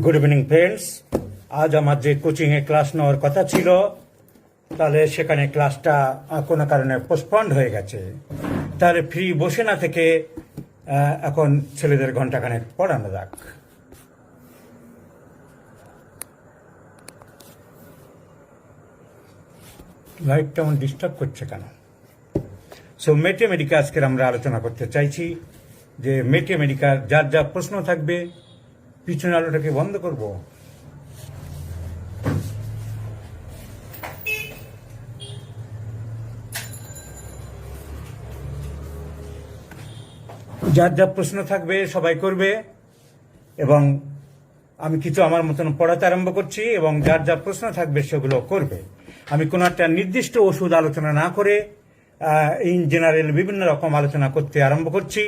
Good evening friends. আজ আমার যে কোচিংয়ে ক্লাস নেওয়ার কথা ছিল, তাহলে সেখানে ক্লাসটা কোনো কারণে পোস্টপন্ড হয়ে গেছে। তাহলে ফ্রি বসে না থেকে এখন ছেলেদের ঘন্টাখানেক পড়ানো যাক। লাইটটা আমার ডিস্টার্ব করছে কেন? সো ম্যাথমেটিকা আজকের আমরা আলোচনা করতে চাইছি যে ম্যাথমেটিকার যার যা প্রশ্ন থাকবে, পিছনের আলোটাকে বন্ধ করব। যার যা প্রশ্ন থাকবে সবাই করবে, এবং আমি কিছু আমার মতন পড়াতে আরম্ভ করছি, এবং যার যা প্রশ্ন থাকবে সেগুলো করবে। আমি কোনো একটা নির্দিষ্ট ওষুধ আলোচনা না করে ইন জেনারেল বিভিন্ন রকম আলোচনা করতে আরম্ভ করছি।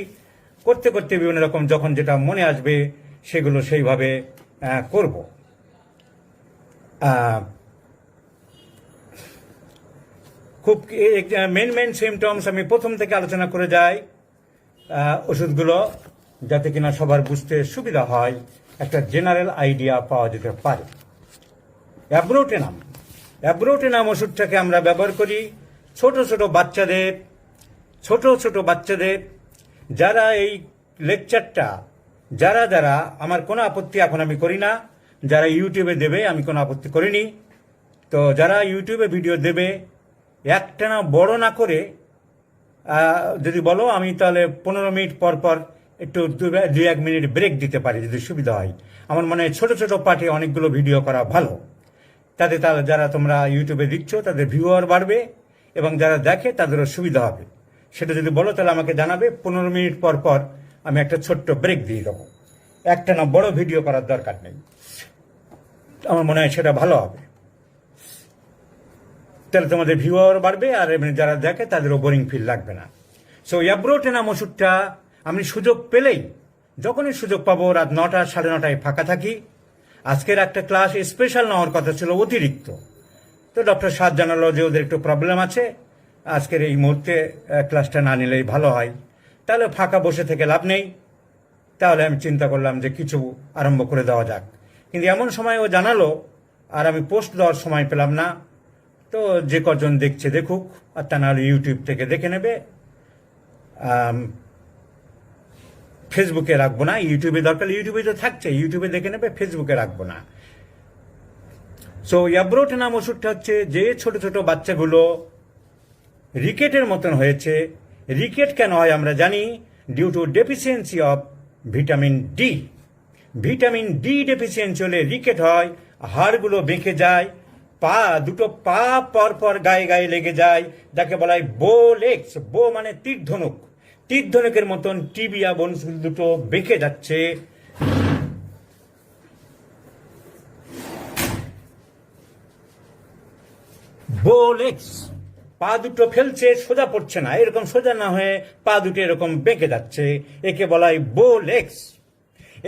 করতে করতে বিভিন্ন রকম যখন যেটা মনে আসবে সেগুলো সেইভাবে করব। খুব মেন সিমটমস আমি প্রথম থেকে আলোচনা করে যাই, ওষুধগুলো, যাতে কিনা সবার বুঝতে সুবিধা হয়, একটা জেনারেল আইডিয়া পাওয়া যেতে পারে। অ্যাব্রোটেনাম ওষুধটাকে আমরা ব্যবহার করি ছোট ছোট বাচ্চাদের যারা এই লেকচারটা যারা আমার কোনো আপত্তি এখন আমি করি না, যারা ইউটিউবে দেবে আমি কোনো আপত্তি করিনি। তো যারা ইউটিউবে ভিডিও দেবে একটানা বড় না করে যদি বলো, আমি তাহলে 15 মিনিট পর পর একটু 2-1 মিনিট ব্রেক দিতে পারি যদি সুবিধা হয়। আমার মনে হয় ছোট ছোট পার্টে অনেকগুলো ভিডিও করা ভালো, তাতে যারা তোমরা ইউটিউবে দিচ্ছ তাদের ভিউয়ার বাড়বে, এবং যারা দেখে তাদেরও সুবিধা হবে। সেটা যদি বলো তাহলে আমাকে জানাবে, 15 মিনিট পর পর আমি একটা ছোট্ট ব্রেক দিয়ে দেবো। একটানা বড় ভিডিও করার দরকার নেই, আমার মনে হয় সেটা ভালো হবে। তাহলে তোমাদের ভিউয়ার বাড়বে, আর যারা দেখে তাদেরও বোরিং ফিল লাগবে না। সো অ্যাব্রোটেনাম ওষুধটা আমি সুযোগ পেলেই, যখনই সুযোগ পাবো, রাত 9টা 9:30 ফাঁকা থাকি। আজকের একটা ক্লাস স্পেশাল নেওয়ার কথা ছিল অতিরিক্ত, তো ডক্টর সাদ জানালো যে ওদের একটু প্রবলেম আছে, আজকের এই মুহূর্তে ক্লাসটা না নিলেই ভালো হয়। তাহলে ফাঁকা বসে থেকে লাভ নেই, তাহলে আমি চিন্তা করলাম যে কিছু আরম্ভ করে দেওয়া যাক। কিন্তু এমন সময় ও জানালো, আর আমি পোস্ট দেওয়ার সময় পেলাম না। তো যে কজন দেখছে দেখুক, আর তা নাহলে ইউটিউব থেকে দেখে নেবে। ফেসবুকে রাখবো না, ইউটিউবে দরকার ইউটিউবে তো থাকছে, ইউটিউবে দেখে নেবে, ফেসবুকে রাখবো না। সো অ্যাব্রোটেনাম ওষুধটা হচ্ছে যে ছোট ছোট বাচ্চাগুলো রিকেটের মতন হয়েছে। রিকেট কেন হয় আমরা জানি, due to deficiency of vitamin D. Vitamin D deficiency হলে রিকেট হয়, হাড়গুলো বেঁকে যায়, দুটো পা পর গায়ে লেগে যায়, যাকে বলা হয় বো লেগস। বো মানে তীরধনুকের মতন টিবিয়া বোনস দুটো বেঁকে যাচ্ছে। বো লেগস, পা দুটো ফেলছে, সোজা পড়ছে না, এরকম সোজা না হয়ে পা দুটো এরকম বেঁকে যাচ্ছে, একে বলা হয় বো লেগস।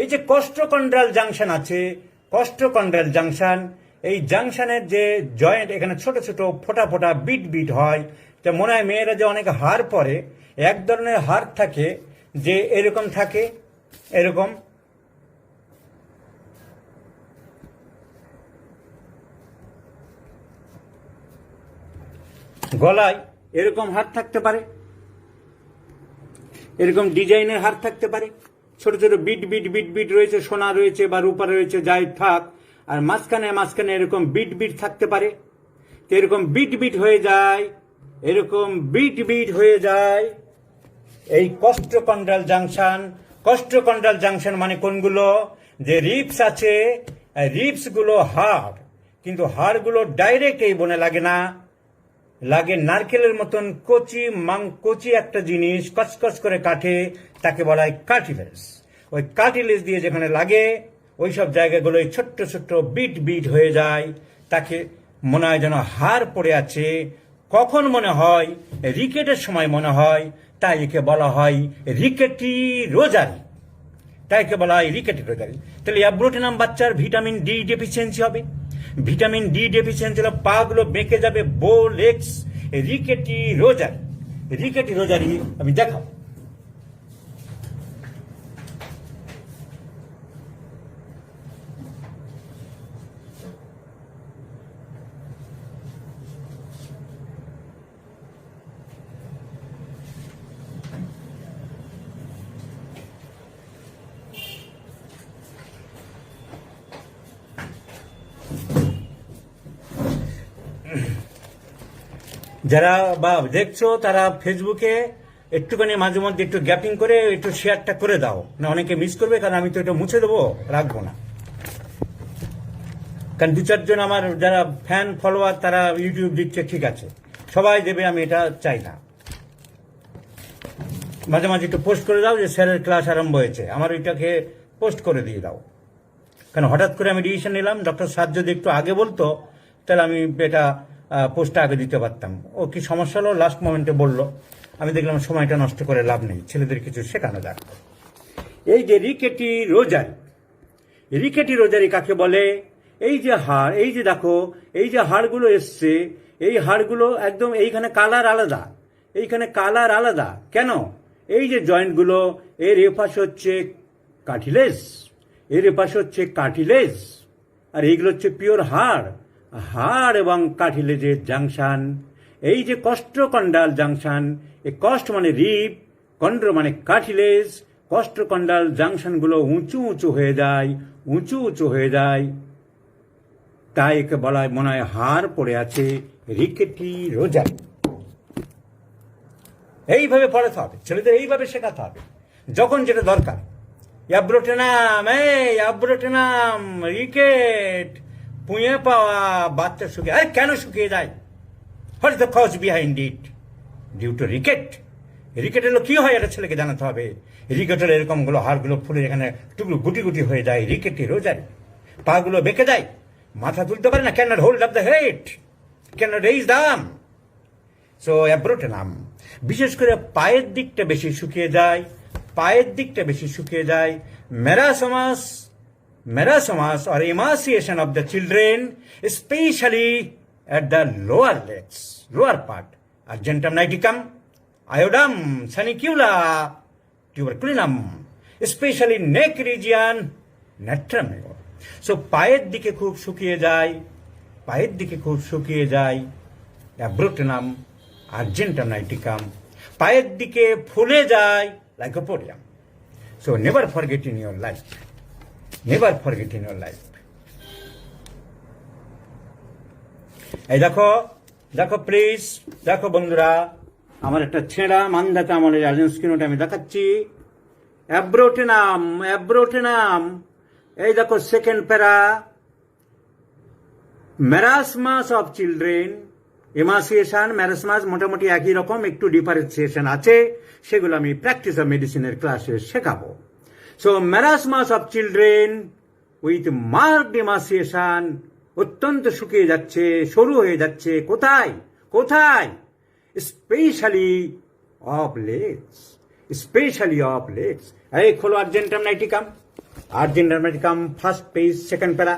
এই যে কস্টোকন্ড্রাল জাংশন আছে, কস্টোকন্ড্রাল জাংশন, এই জাংশনের যে জয়েন্ট, এখানে ছোট ছোট ফোটা বিট হয়। তা মনে হয় মেয়েরা যে অনেক হাড় পরে, এক ধরনের হাড় থাকে যে এরকম থাকে, এরকম গলায় এরকম হাড় থাকতে পারে, এরকম ডিজাইনের হাড় থাকতে পারে, ছোট ছোট বিট রয়েছে, সোনা রয়েছে বা রূপা রয়েছে, যাই থাক, আর মাঝখানে এরকম বিট থাকতে পারে। এরকম বিট হয়ে যায়, এরকম বিট হয়ে যায় এই কস্টোকন্ড্রাল জাংশন মানে কোনগুলো, যে রিপস আছে, রিপস গুলো হাড়, কিন্তু হাড়গুলো ডাইরেক্ট এই বনে লাগে না, লাগে নারকেলের মতন কচি একটা জিনিস, কচকচ করে কাটে, তাকে বলা হয় কার্টিলেজ। ওই কার্টিলেজ দিয়ে যেখানে লাগে ওই সব জায়গাগুলো ছোট্ট ছোট্ট বিট হয়ে যায়, তাকে মনে হয় যেন হাড় পড়ে আছে। কখন মনে হয়? রিকেটের সময় মনে হয়, তাই একে বলা হয় রিকেটি রোজারি। তাহলে অ্যাব্রোটেনাম বাচ্চার ভিটামিন ডি ডেফিসিয়েন্সি হবে। ভিটামিন ডি ডেফিসিয়েন্সি হলে পা গুলো বেঁকে যাবে, বো লেগস, রিকেটি রোজারি আমি দেখাবো। যারা বা দেখছো তারা ফেসবুকে একটুখানি মাঝে মধ্যে একটু গ্যাপিং করে একটু শেয়ারটা করে দাও, না অনেকে মিস করবে, কারণ আমি তো এটা মুছে দেবো, রাখবো না। কারণ 2-4 জন আমার যারা ফ্যান ফলোয়ার তারা ইউটিউব দিচ্ছে, ঠিক আছে, সবাই দেবে, আমি এটা চাই না। মাঝে মাঝে একটু পোস্ট করে দাও যে স্যারের ক্লাস আরম্ভ হয়েছে, আমার ওইটাকে পোস্ট করে দিয়ে দাও। কারণ হঠাৎ করে আমি ডিসিশন নিলাম, ডক্টর সাদ যদি একটু আগে বলতো তাহলে আমি এটা পোস্টটা আগে দিতে পারতাম। ও কি সমস্যা হলো, লাস্ট মোমেন্টে বললো, আমি দেখলাম সময়টা নষ্ট করে লাভ নেই, ছেলেদের কিছু শেখানো যাক। এই যে রিকেটি রোজারি, রিকেটি রোজারি কাকে বলে? এই যে হাড়, এই যে দেখো, এই যে হাড়গুলো এসছে, এই হাড়গুলো একদম এইখানে কালার আলাদা, এইখানে কালার আলাদা কেন? এই যে জয়েন্টগুলো, এর এপাশে হচ্ছে কার্টিলেজ, এর এপাশে হচ্ছে কার্টিলেজ, আর এইগুলো হচ্ছে পিওর হাড়। হাড় এবং কার্টিলেজের জাংশন, এই যে কস্ট্রোকন্ডাল জাংশন, এই কস্ট মানে রিব, কন্ড্র মানে কার্টিলেজ, কস্ট্রোকন্ডাল জাংশনগুলো উঁচু উঁচু হয়ে যায়, উঁচু উঁচু হয়ে যায়, তাই একে বলা হয় মনে হয় হাড় পড়ে আছে, রিকেটি রোজারি। এইভাবে পড়াতে হবে ছেলেদের, এইভাবে শেখাতে হবে যখন যেটা দরকার। অ্যাব্রোটেনাম, অ্যাব্রোটেনাম, রিকেট, পুঁয়ে পাওয়া, বাচ্চা শুকিয়ে, আরে কেন শুকিয়ে যায়? What is the cause behind it? Due to rickets. Rickets হলো কি হয় এটা ছেলেকে জানাতে হবে। রিকেট হলো এরকম গুলো হাড়গুলো ফুলে এখানে টুকরো গুটি গুটি হয়ে যায়, রিকেটি রোজারি। পাগুলো বেঁকে যায়, মাথা তুলতে পারে না, can not hold up the head, can not raise the arm. So abrotanum. বিশেষ করে পায়ের দিকটা বেশি শুকিয়ে যায়, পায়ের দিকটা বেশি শুকিয়ে যায়। মেরাসমাস, মেরাসমাস or emaciation of the children, especially at the lower legs, lower part. Argentum niticum, iodum, sanicula, tuberculinum, especially neck region, natrum. So পায়ের দিকে খুব শুকিয়ে যায়, পায়ের দিকে খুব শুকিয়ে যায়, অ্যাব্রোটেনাম, আর্জেন্টাম নাইটিকাম, পায়ের দিকে ফুলে যায়, lycopodium. So never forget in your life, never forget in your life. এই দেখো, দেখো প্লিজ, দেখো বন্ধুরা, আমার একটা ছেঁড়া মান্দাতে আমলের অ্যালেন স্কিনোটা আমি দেখাচ্ছি। অ্যাব্রোটেনাম, অ্যাব্রোটেনাম, এই দেখো সেকেন্ড প্যারা। Marasmus of children, emaciation, marasmus মোটামুটি একই রকম, একটু ডিফারেন্সিয়েশন আছে, সেগুলো আমি প্র্যাকটিস অফ মেডিসিনের ক্লাসে শেখাবো। So marasmus of children with marked emaciation, অত্যন্ত শুকিয়ে যাচ্ছে, সরু হয়ে যাচ্ছে, কোথায় কোথায়? Specially of legs, specially of legs. এই খোলো Argentum নাইটিকাম, Argentum নাইটিকাম, first page second প্যারা,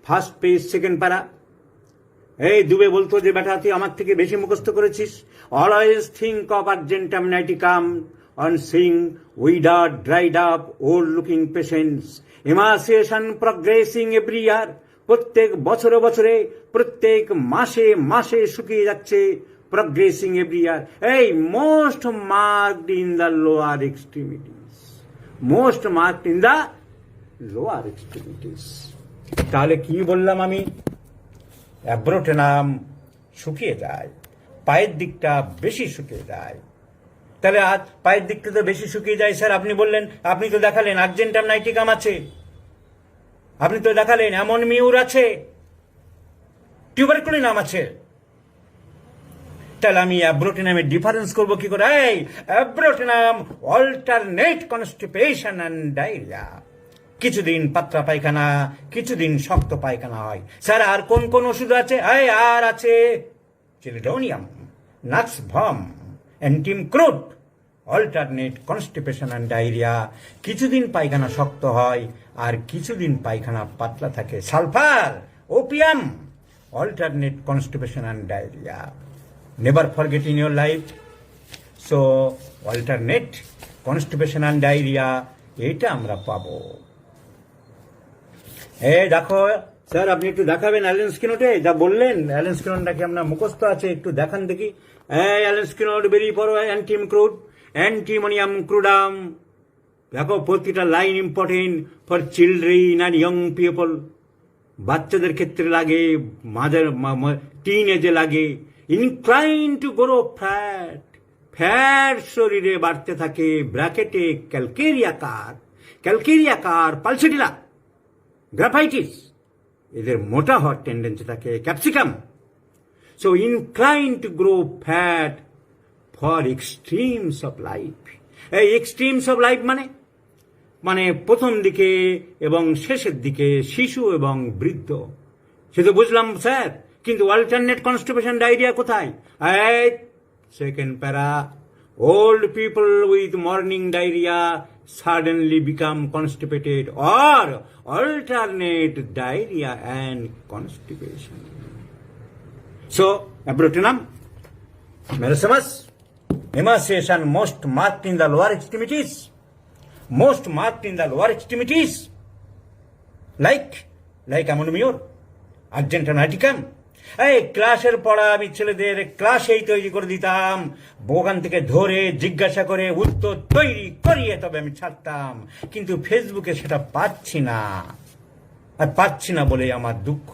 ফার্স্ট পেজ সেকেন্ড প্যারা। এই দুবে বলতো যে বেটা তুই আমার থেকে বেশি মুখস্থ করেছিস, always think of argentum nitricum on sing without dried up old looking patients, emaciation progressing every year, প্রত্যেক বছরে বছরে, প্রত্যেক মাসে মাসে শুকিয়ে যাচ্ছে, প্রগ্রেসিং এভরি ইয়ার। এই most marked in the lower extremities, most marked in the lower extremities. তাহলে কি বললাম আমি? অ্যাব্রোটেনাম শুকিয়ে যায়, পায়ের দিকটা বেশি শুকিয়ে যায়। তাহলে আজ পায়ের দিকটা তো বেশি শুকিয়ে যায় স্যার, আপনি বললেন, আপনি তো দেখালেন আর্জেন্টাম নাইটিকাম আছে, আপনি তো দেখালেন এমন মিউর আছে, টিউবারকুলিনাম আছে, তাহলে আমি অ্যাব্রোটেনামের ডিফারেন্স করবো কি করে? এই abrotanum alternate constipation and diarrhoea, কিছুদিন পাতলা পায়খানা, কিছুদিন শক্ত পায়খানা হয়। স্যার আর কোন কোন ওষুধ আছে? আর আছে chelidonium, nux vom, antim crude, alternate constipation and diarrhoea. কিছুদিন পায়খানা শক্ত হয় আর কিছুদিন পায়খানা পাতলা থাকে। Sulphur, opium, alternate constipation and diarrhoea. Never forget in your life. So alternate constipation and diarrhoea, এটা আমরা পাবো। এই দেখো স্যার, আপনি একটু দেখাবেন অ্যালেন স্কিনোটে যা বললেন, অ্যালেন স্কিনোটাকে আপনার মুখস্থ আছে, একটু দেখান দেখি। অ্যালেন স্কিনোট বেরিয়ে পড়ো, অ্যান্টিম ক্রুড, অ্যান্টিমোনিয়াম ক্রুডাম। দেখো প্রতিটা line important for children and young people. বাচ্চাদের ক্ষেত্রে লাগে, মাঝের টিন এজে লাগে, incline to grow fat, fat শরীরে বাড়তে থাকে, ব্র্যাকেটে ক্যালকেরিয়াকার, পালসিটিলা, গ্রাফাইটিস, এদের মোটা হওয়ার টেন্ডেন্সি থাকে, capsicum. So incline to grow fat for extremes of life. এই এক্সট্রিমস অফ লাইফ মানে প্রথম দিকে এবং শেষের দিকে, শিশু এবং বৃদ্ধ। সে তো বুঝলাম স্যার, কিন্তু অল্টারনেট কনস্টিপেশন ডায়রিয়া কোথায়? সেকেন্ড প্যারা, old people with morning diarrhoea suddenly become constipated or alternate diarrhea and constipation. So, abrotinum, meresamas, emaciation most marked in the lower extremities, like ammonium, argentum naticum. এই ক্লাসের পড়া আমি ছেলেদের ক্লাসেই তৈরি করে দিতাম, ওখান থেকে ধরে জিজ্ঞাসা করে উত্তর তৈরি করিয়ে তবে আমি ছাড়তাম। কিন্তু ফেসবুকে সেটা পাচ্ছি না বলে আমার দুঃখ।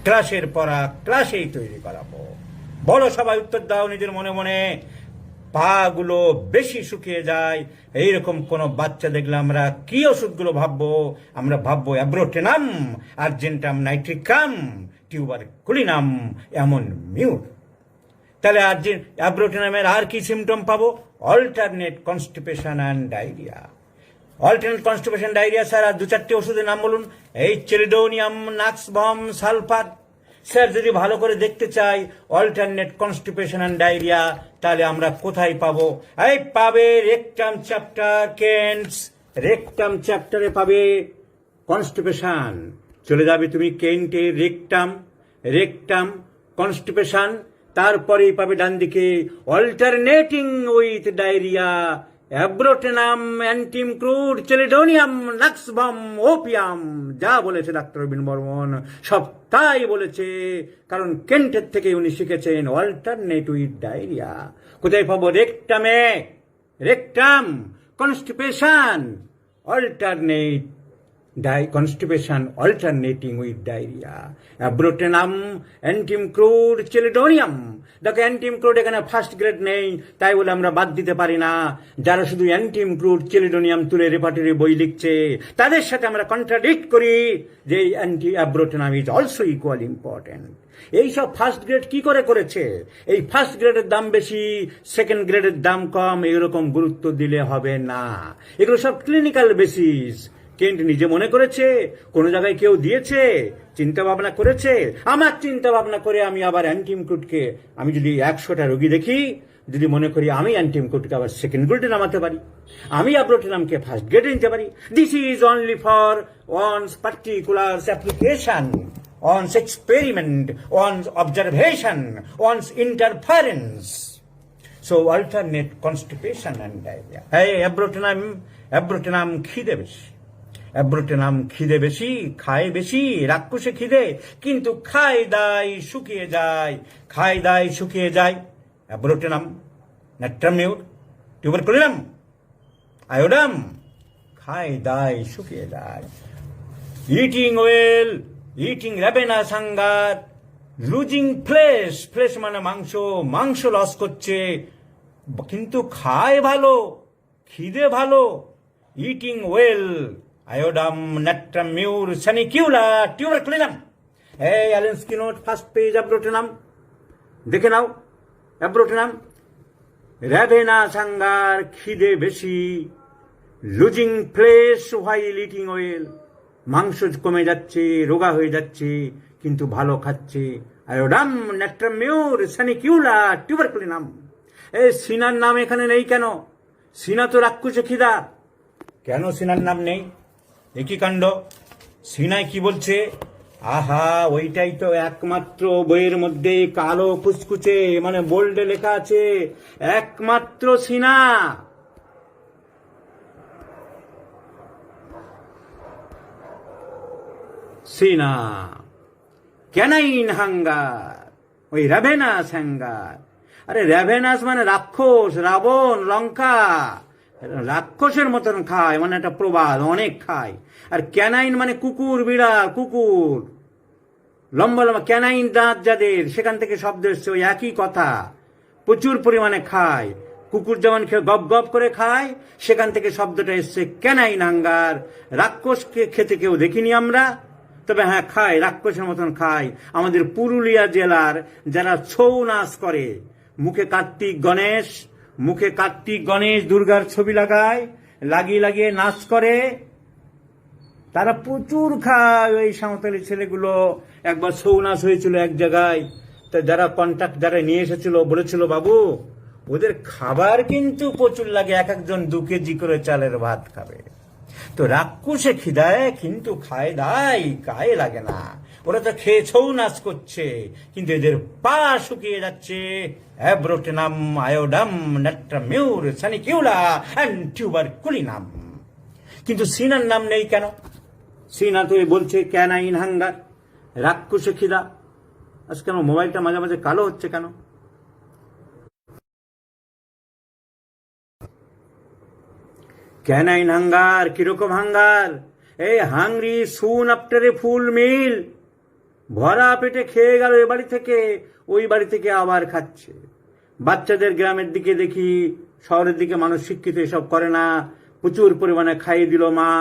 ক্লাসের পড়া ক্লাসেই তৈরি করাবো। বড় সবাই উত্তর দাও নিজের মনে মনে। পা গুলো বেশি শুকিয়ে যায়, এইরকম কোন বাচ্চা দেখলে আমরা কি ওষুধগুলো আমরা ভাববো abrotanum, argentum nitricum, tuberculinum, ammon mur. তাহলে অ্যাব্রোটেনামের আর কি সিমটম পাবো? Alternate constipation and diarrhoea. Alternate constipation diarrhoea sir আর 2-4টি ওষুধের নাম বলুন। এই চেলিডোনিয়াম, নাক্সভম, সালফার। স্যার যদি ভালো করে দেখতে চাই অল্টারনেট কনস্টিপেশন অ্যান্ড ডায়রিয়া, তাহলে আমরা কোথায় পাবো? এই পাবে রেকটাম চ্যাপ্টার, কেন্টস রেকটাম চ্যাপ্টারে পাবে কনস্টিপেশন। চলে যাবে তুমি কেন্টে, রেকটাম কনস্টিপেশন, তারপরেই পাবে ডান দিকে alternating with diarrhoea, abrotanum, antim crude, chelidonium, nux vom, opium. যা বলেছে ডাক্তার রবীন বর্মন সব তাই বলেছে, কারণ কেন্টের থেকে উনি শিখেছেন অল্টারনেট উইথ ডায়রিয়া। কোথায় পাবো? Rectum constipation, constipation alternating with diarrhoea, abrotanum, antim crude, chelidonium. দেখো অ্যান্টিমক্রুড এখানে ফার্স্ট গ্রেড নেই, তাই বলে আমরা বাদ দিতে পারি না। যারা শুধু অ্যান্টিমক্রুড, চেলিডোনিয়াম তুলে রেপার্টরি বই লিখছে, তাদের সাথে আমরা কন্ট্রাডিক্ট করি যে abrotanum is also equal important. এইসব ফার্স্ট গ্রেড কি করে করেছে? এই ফার্স্ট গ্রেডের দাম বেশি, সেকেন্ড গ্রেডের দাম কম, এরকম গুরুত্ব দিলে হবে না। এগুলো সব ক্লিনিক্যাল বেসিস। কেন্ট নিজে মনে করেছে, কোন জায়গায় কেউ দিয়েছে, চিন্তা ভাবনা করেছে। আমার চিন্তা ভাবনা করে আমি আবার অ্যান্টিমক্রুডকে, আমি যদি 100টা রোগী দেখি, যদি মনে করি আমি অ্যান্টিমক্রুডকে আবার সেকেন্ড গ্রেডে নামাতে পারি, আমি অ্যাব্রোটেনামকে ফার্স্ট গ্রেডে নিতে পারি। This is only for one's particular application, one's experiment, one's observation, one's interference. So alternate constipation and diarrhoea. এই অ্যাব্রোটেনাম খিদে বেশি, খায় বেশি, রাক্ষসে খিদে, কিন্তু খায় দায় শুকিয়ে যায়। অ্যাব্রোটেনাম, নাট্রামিউর, টিউবারকুলিনাম, আয়োডাম, খায় দায় শুকিয়ে যায়। Eating well, eating ravenous hunger, losing flesh মানে মাংস লস করছে, কিন্তু খায় ভালো, খিদে ভালো। Eating well, iodum, natrum mur, sanicula, tuberculinum. এই Allen's key note, first page, abrotanum দেখে নাও। অ্যাব্রোটেনাম, র্যাভেনাস হাঙ্গার, খিদে বেশি, losing flesh while eating well, মাংস কমে যাচ্ছে, রোগা হয়ে যাচ্ছে, কিন্তু ভালো খাচ্ছে। Iodum, natrum mur, sanicula, tuberculinum. এই সিনার নাম এখানে নেই কেন? সিনা তো রাক্ষসে খিদা, কেন সিনার নাম নেই? একই কাণ্ড। সিনায় কি বলছে? আহা, ওইটাই তো একমাত্র বইয়ের মধ্যে কালো কুচকুচে মানে বোল্ডে লেখা আছে, একমাত্র সিনা ক্যানাইন হাঙ্গার, ওই র্যাভেনাস হাঙ্গার। আরে র্যাভেনাস মানে রাক্ষস, রাবণ, লঙ্কা, রাক্ষসের মতন খায়, মানে একটা প্রবাদ, অনেক খায়। আর ক্যানাইন মানে কুকুর, বিড়াল, কুকুর। লম্বা লম্বা ক্যানাইন দাঁত যাদের, সেখান থেকে শব্দ এসছে, ওই একই কথা। প্রচুর পরিমাণে খায়, কুকুর যেমন খেয়ে গপ গপ করে খায়, সেখান থেকে শব্দটা এসছে ক্যানাইন হাঙ্গার। রাক্ষসকে খেতে কেউ দেখিনি আমরা, তবে হ্যাঁ খায়, রাক্ষসের মতন খায়। আমাদের পুরুলিয়া জেলার যারা ছৌ নাচ করে, মুখে কার্তিক গণেশ দুর্গার ছবি লাগিয়ে লাগিয়ে নাচ করে, তারা প্রচুর খায়। ওই সাঁওতালি ছেলেগুলো একবার ছৌ নাচ হয়েছিল এক জায়গায়, তা যারা নিয়ে এসেছিল বলেছিল, বাবু ওদের খাবার কিন্তু প্রচুর লাগে, এক একজন 2 কেজি করে চালের ভাত খাবে। তো রাক্ষসে খিদায় কিন্তু খায় দায় গায়ে লাগে না, ওরা তো খেয়ে ছৌ নাচ করছে, কিন্তু এদের পা শুকিয়ে যাচ্ছে। Abrotanum, iodum, natrum mur, sanicula and tuberculinum. কিন্তু সিনার নাম নেই কেন? সিনা তো বলছে ক্যানাইন হাঙ্গার, রাক্ষসে খিদা। আজকে কেন মোবাইলটা মাঝে মাঝে কালো হচ্ছে কেন? ক্যানাইন হাঙ্গার কিরকম হাঙ্গার? এই হাংরি সুন আফটার এ ফুল মিল, ভরা পেটে খেয়ে গেল এ বাড়ি থেকে, ওই বাড়ি থেকে আবার খাচ্ছে। বাচ্চাদের গ্রামের দিকে দেখি, শহরের দিকে মানুষ শিক্ষিত এসব করে না, প্রচুর পরিমাণে খাইয়ে দিল মা,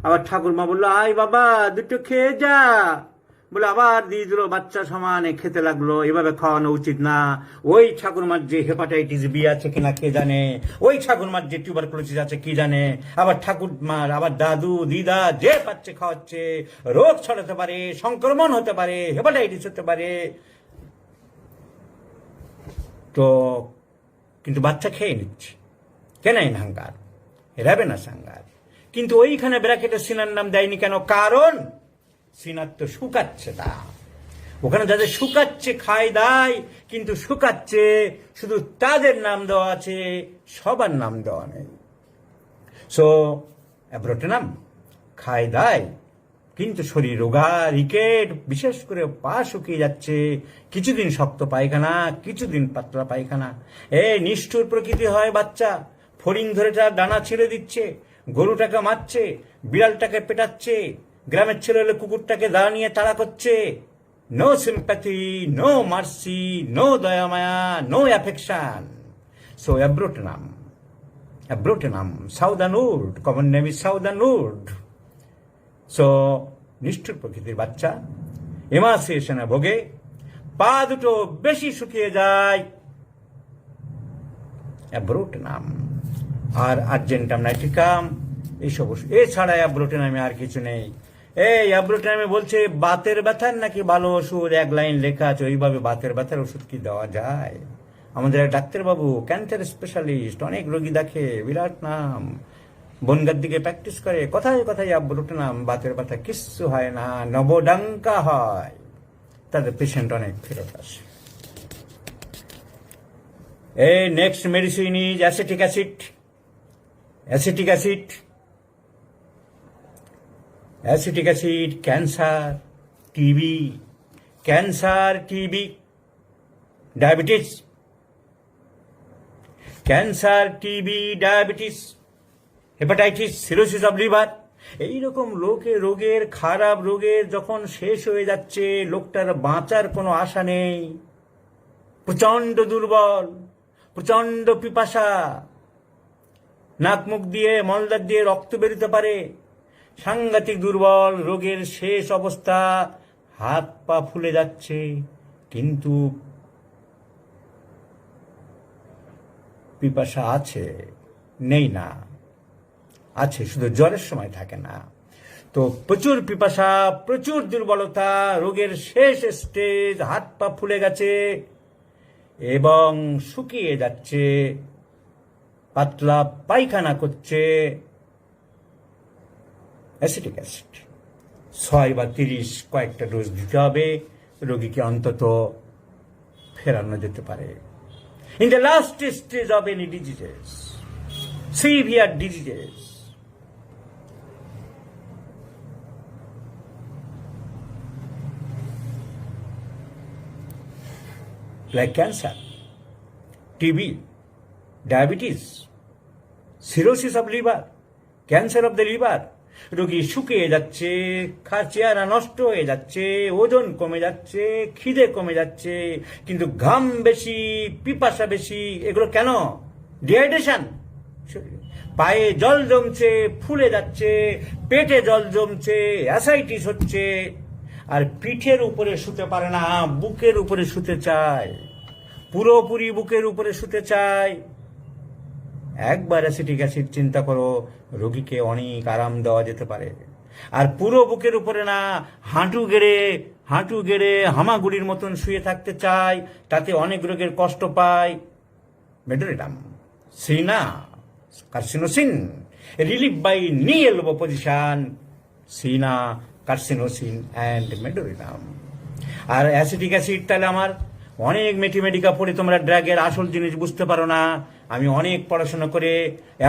আবার ঠাকুরমা বললো আয় বাবা 2টো খেয়ে যা, বলে আবার দিয়ে দিল, বাচ্চা সমানে খেতে লাগলো। এভাবে খাওয়ানো উচিত না। ওই ঠাকুরমার যে হেপাটাইটিস বি আছে কিনা কে জানে, ওই ঠাকুরমার যে টিউবারকুলোসিস আছে কি জানে, আবার ঠাকুরমার আবার দাদু দিদা যে পাচ্ছে খাওয়াচ্ছে, রোগ ছড়াতে পারে, সংক্রমণ হতে পারে, হেপাটাইটিস হতে পারে। তো কিন্তু বাচ্চা খেয়ে নিচ্ছে, ক্যানাইন হাঙ্গার, র্যাবেনাস হাঙ্গার। কিন্তু ওইখানে ব্র্যাকেটে সিনার নাম দেয়নি কেন? কারণ সিনার তো শুকাচ্ছে না, ওখানে যাদের শুকাচ্ছে খায় দায়, কিন্তু শুকাচ্ছে শুধু তাদের নাম দেওয়া আছে, সবার নাম দেওয়া নেই। সো অ্যাব্রোটেনাম খায় দায়, কিন্তু শরীর রোগা, রিকেট, বিশেষ করে পা শুকিয়ে যাচ্ছে, কিছুদিন শক্ত পায়খানা, কিছুদিন পাতলা পায়খানা। নিষ্ঠুর প্রকৃতি হয় বাচ্চা, ফড়িং ধরে তার ডানা ছিঁড়ে দিচ্ছে, গরুটাকে মারছে, বিড়ালটাকে পেটাচ্ছে, গ্রামের ছেলে হলে কুকুরটাকে দা নিয়ে তাড়া করছে। No sympathy, no mercy, no দয়া মায়া, no affection. So abrotanum southernwood, common name is southernwood. So নিষ্ঠুর প্রকৃতির বাচ্চা এমাসিয়েশনে ভোগে, পা দুটো বেশি শুকিয়ে যায়, অ্যাব্রোটেনাম। আর আর্জেন্টাম নাইট্রিকাম এইসব। এছাড়া অ্যাব্রোটেনামে আর কিছু নেই। এই অ্যাব্রোটেনামে বলছে বাতের ব্যথার নাকি ভালো ওষুধ, 1 লাইন লেখা আছে। ওইভাবে বাতের ব্যথার ওষুধ কি দেওয়া যায়? আমাদের এক ডাক্তারবাবু ক্যান্সার স্পেশালিস্ট, অনেক রোগী দেখে, বিরাট নাম, বনগার দিকে প্র্যাকটিস করে। কথায় কথায় অ্যাব্রোটেনাম, বাতের ব্যথা কিচ্ছু হয় না, নবডাঙ্কা হয়, তাদের পেশেন্ট অনেক ফেরত আসে। Next medicine is acetic acid. Acetic acid cancer, TB, diabetes, cancer, TB, diabetes, hepatitis, cirrhosis of liver, এইরকম রোগের খারাপ রোগের যখন শেষ হয়ে যাচ্ছে, লোকটার বাঁচার কোনো আশা নেই, প্রচন্ড দুর্বল, প্রচন্ড পিপাসা, নাক মুখ দিয়ে মলদার দিয়ে রক্ত বেরোতে পারে, সাংঘাতিক দুর্বল, রোগের শেষ অবস্থা, হাত পা ফুলে যাচ্ছে, কিন্তু পিপাসা আছে, নেই না, আছে, শুধু জ্বরের সময় থাকে না। তো প্রচুর পিপাসা, প্রচুর দুর্বলতা, রোগের শেষ স্টেজ, হাত পা ফুলে গেছে এবং শুকিয়ে যাচ্ছে, পাতলা পায়খানা করছে, অ্যাসিটিক অ্যাসিড 6 বা 30 কয়েকটা ডোজ দিতে হবে, রোগীকে অন্তত ফেরানো যেতে পারে। In the last stage of any diseases, severe diseases, like cancer, TB, diabetes, cirrhosis of liver, cancer of the liver, রোগী শুকিয়ে যাচ্ছে, চেহারা নষ্ট হয়ে যাচ্ছে, ওজন কমে যাচ্ছে, খিদে কমে যাচ্ছে, কিন্তু ঘাম বেশি, পিপাসা বেশি। এগুলো কেন? ডিহাইড্রেশন। পায়ে জল জমছে, ফুলে যাচ্ছে, পেটে জল জমছে, অ্যাসাইটিস হচ্ছে, আর পিঠের উপরে শুতে পারে না, বুকের উপরে শুতে চায়, পুরোপুরি বুকের উপরে শুতে চায়। একবার অ্যাসিটিক অ্যাসিড চিন্তা করো, রোগীকে অনেক আরাম দেওয়া যেতে পারে। আর পুরো বুকের উপরে না, হাঁটু গেড়ে হামাগুড়ির মতন শুয়ে থাকতে চায়, তাতে অনেক রোগের কষ্ট পায়। Medorrhinum, cina, carcinosin, relieve by knee elbow position, cina, carcinosin and medorrhinum. আর অ্যাসিটিক অ্যাসিড তাহলে আমার অনেক মেটিমেডিকা পড়ে তোমরা ড্রাগের আসল জিনিস বুঝতে পারো না। আমি অনেক পড়াশোনা করে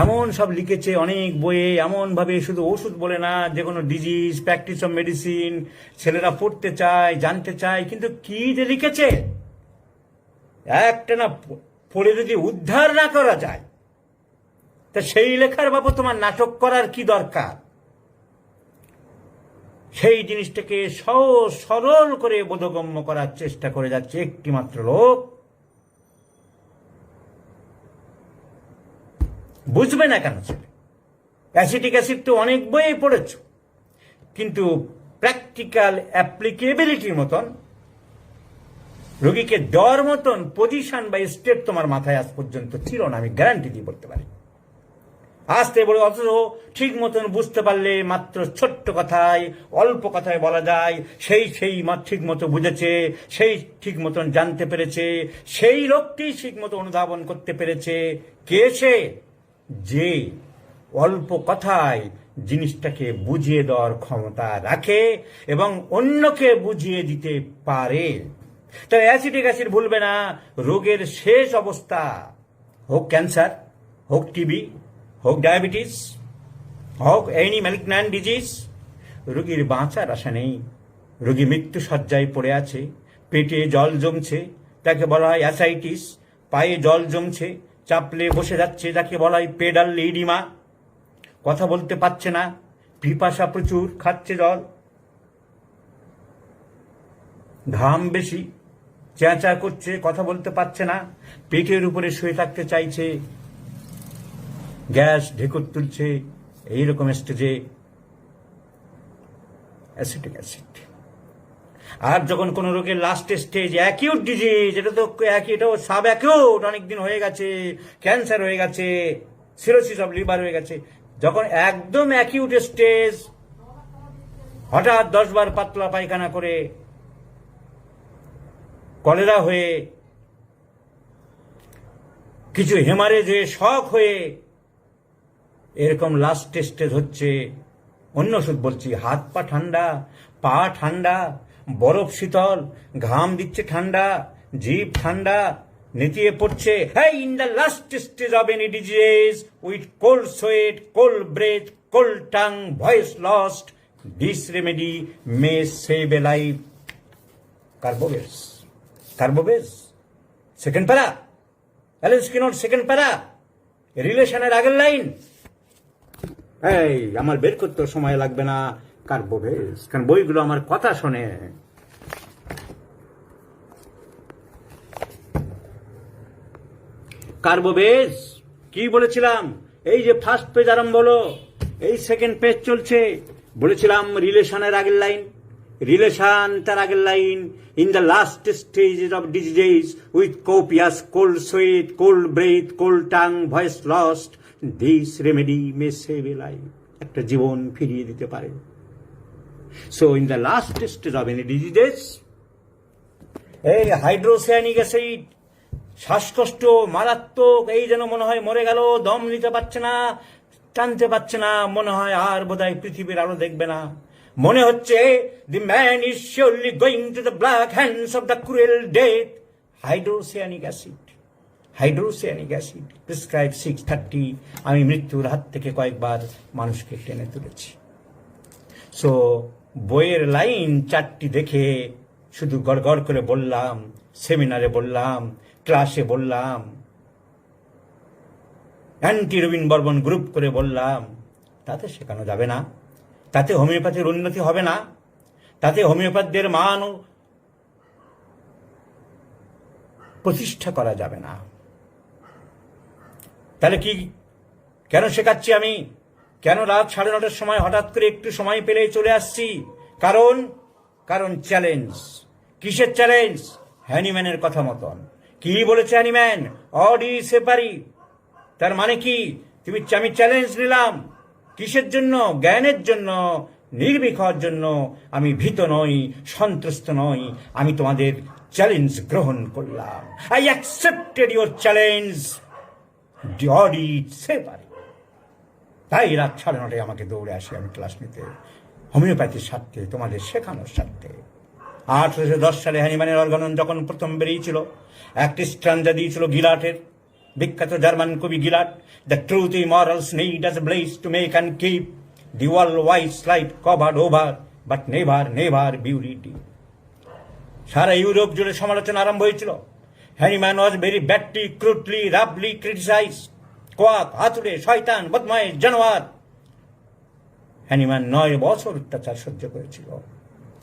এমন সব লিখেছে অনেক বইয়ে, এমনভাবে শুধু ওষুধ বলে না, যে কোনো ডিজিজ, প্র্যাকটিস অফ মেডিসিন ছেলেরা পড়তে চায়, জানতে চায়, কিন্তু কি যে লিখেছে, একটা না পড়ে যদি উদ্ধার না করা যায়, তা সেই লেখার বাবদ তোমার নাটক করার কি দরকার? সেই জিনিসটাকে সহজ সরল করে বোধগম্য করার চেষ্টা করে যাচ্ছে একটি মাত্র লোক। বুঝবে না কেন ছেলে? অ্যাসিটিক অ্যাসিড তো অনেক বইয়ে পড়েছ, কিন্তু প্র্যাকটিক্যাল অ্যাপ্লিকেবিলিটির মতন, রোগীকে দেওয়ার মতন পজিশন বা স্টেপ তোমার মাথায় আজ পর্যন্ত ছিল না, আমি গ্যারান্টি দিয়ে বলতে পারি। আসতে বলে, অথচ ঠিক মতন বুঝতে পারলে মাত্র ছোট্ট কথায়, অল্প কথায় বলা যায়, সেই ঠিক মতো বুঝেছে, সেই ঠিক মতন জানতে পেরেছে, সেই লোকটি ঠিক মতো অনুধাবন করতে পেরেছে। কে সে? যে অল্প কথায় জিনিসটাকে বুঝিয়ে দেওয়ার ক্ষমতা রাখে এবং অন্যকে বুঝিয়ে দিতে পারে। তাই অ্যাসিটিক অ্যাসিড ভুলবে না। রোগের শেষ অবস্থা, হোক ক্যান্সার, হোক টিবি, হোক ডায়াবেটিস, হোক এনি ম্যালিগন্যান্ট ডিজিজ, রোগীর বাঁচার আশা নেই। রোগী মৃত্যু শয্যায় পড়ে আছে, পেটে জল জমছে, তাকে বলা হয় অ্যাসাইটিস, পায়ে জল জমছে, চাপলে বসে যাচ্ছে, তাকে বলা হয় পেডাল ইডিমা, কথা বলতে পারছে না, পিপাসা প্রচুর, খাচ্ছে জল, ঘাম বেশি, চেঁচা করছে, কথা বলতে পারছে না, পেটের উপরে শুয়ে থাকতে চাইছে, গ্যাস ঢেকুর তুলছে, এইরকম স্টেজে অ্যাসিটিক অ্যাসিড। আর যখন কোন রোগের লাস্ট স্টেজ, অ্যাকিউট ডিজিজ, এটা তো এটাও সাব অ্যাকিউট, অনেকদিন হয়ে গেছে, ক্যান্সার হয়ে গেছে, সিরোসিস অফ লিভার হয়ে গেছে, যখন একদম অ্যাকিউট স্টেজ, হঠাৎ 10 বার পাতলা পায়খানা করে, কলেরা হয়ে, কিছু হেমারেজ হয়ে, শক হয়ে, এরকম লাস্ট স্টেজ হচ্ছে, অন্য ওষুধ বলছি, হাত পা ঠান্ডা, পা ঠান্ডা, বরফ শীতল, ঘাম দিচ্ছে ঠান্ডা, জিভ ঠান্ডা, নেতিয়ে পড়ছে। হ্যাঁ, in the last stage of any disease, with cold sweat, cold breath, cold tongue, voice lost, this remedy may save a life. Carbo veg, second para, Allen Skinner second para, রিলেশনের আগের লাইন। এই আমার বের করতে সময় লাগবে না, কার্বোভেজ, কারণ বইগুলো আমার কথা শোনে। কার্বোভেজ কি বলেছিলাম? এই যে ফার্স্ট পেজ আরম্ভ হলো, এই সেকেন্ড পেজ চলছে, বলেছিলাম রিলেশনের আগের লাইন, রিলেশন তার আগের line. In the last stages of disease with copious cold sweat, cold breath, cold tongue, voice lost, this remedy may save a life, একটা জীবন ফিরিয়ে দিতে পারে। So in the last stage of any diseases, এই hydrocyanic acid, শ্বাসকষ্ট মারাত্মক, এই যেন মনে হয় মরে গেল, দম নিতে পারছে না, টানতে পারছে না, মনে হয় আর বোধহয় পৃথিবীর আলো দেখবে না, মনে হচ্ছে the man is surely going to the black hands of the cruel death. Hydrocyanic acid prescribe 630। আমি মৃত্যুর হাত থেকে কয়েকবার মানুষকে টেনে তুলেছি। সো বইয়ের লাইন 4টি দেখে শুধু গড়গড় করে বললাম, সেমিনারে বললাম, ক্লাসে বললাম, অ্যান্টি রবিন বর্মন গ্রুপ করে বললাম, তাতে শেখানো যাবে না। তাতে হোমিওপ্যাথির উন্নতি হবে না, তাতে হোমিওপ্যাথদের মান প্রতিষ্ঠা করা যাবে না। তাহলে কি কেন শেখাচ্ছি আমি? কেন রাত 9:30টার সময় হঠাৎ করে একটু সময় পেলে চলে আসছি? কারণ চ্যালেঞ্জ। কিসের চ্যালেঞ্জ? হ্যানিম্যানের কথা মতন। কি বলেছে হ্যানিম্যান? অডি সেপারি। তার মানে কি? আমি চ্যালেঞ্জ নিলাম। কিসের জন্য? জ্ঞানের জন্য, নির্ভীক হওয়ার জন্য। আমি ভীত নই, সন্ত্রস্ত নই, আমি তোমাদের চ্যালেঞ্জ গ্রহণ করলাম। আই অ্যাকসেপ্টেড ইউর চ্যালেঞ্জ, অডি সেপারি। তাই রাত 9:30টায় আমাকে দৌড়ে আসি আমি ক্লাস নিতে, হোমিওপ্যাথির স্বার্থে, তোমাদের শেখানোর স্বার্থে। 1810 সালে হ্যানিম্যানের অর্গানন যখন প্রথম বেরিয়েছিল, একটি স্ট্রাঞ্জা দিয়েছিল গিলাটের, বিখ্যাত জার্মান কবি গিলাট। The truth immorals need as blaze to make and keep the world wide slide covered over but never beauty. সারা ইউরোপ জুড়ে সমালোচনা আরম্ভ হয়েছিল। Hahnemann was very badly, crudely, রাফলি ক্রিটিসাইজ। কোয়াক, হাতুড়ে, শয়তান, বদমাইশ, জানোয়ার। হ্যানিম্যান 9 বছর অত্যাচার সহ্য করেছিল।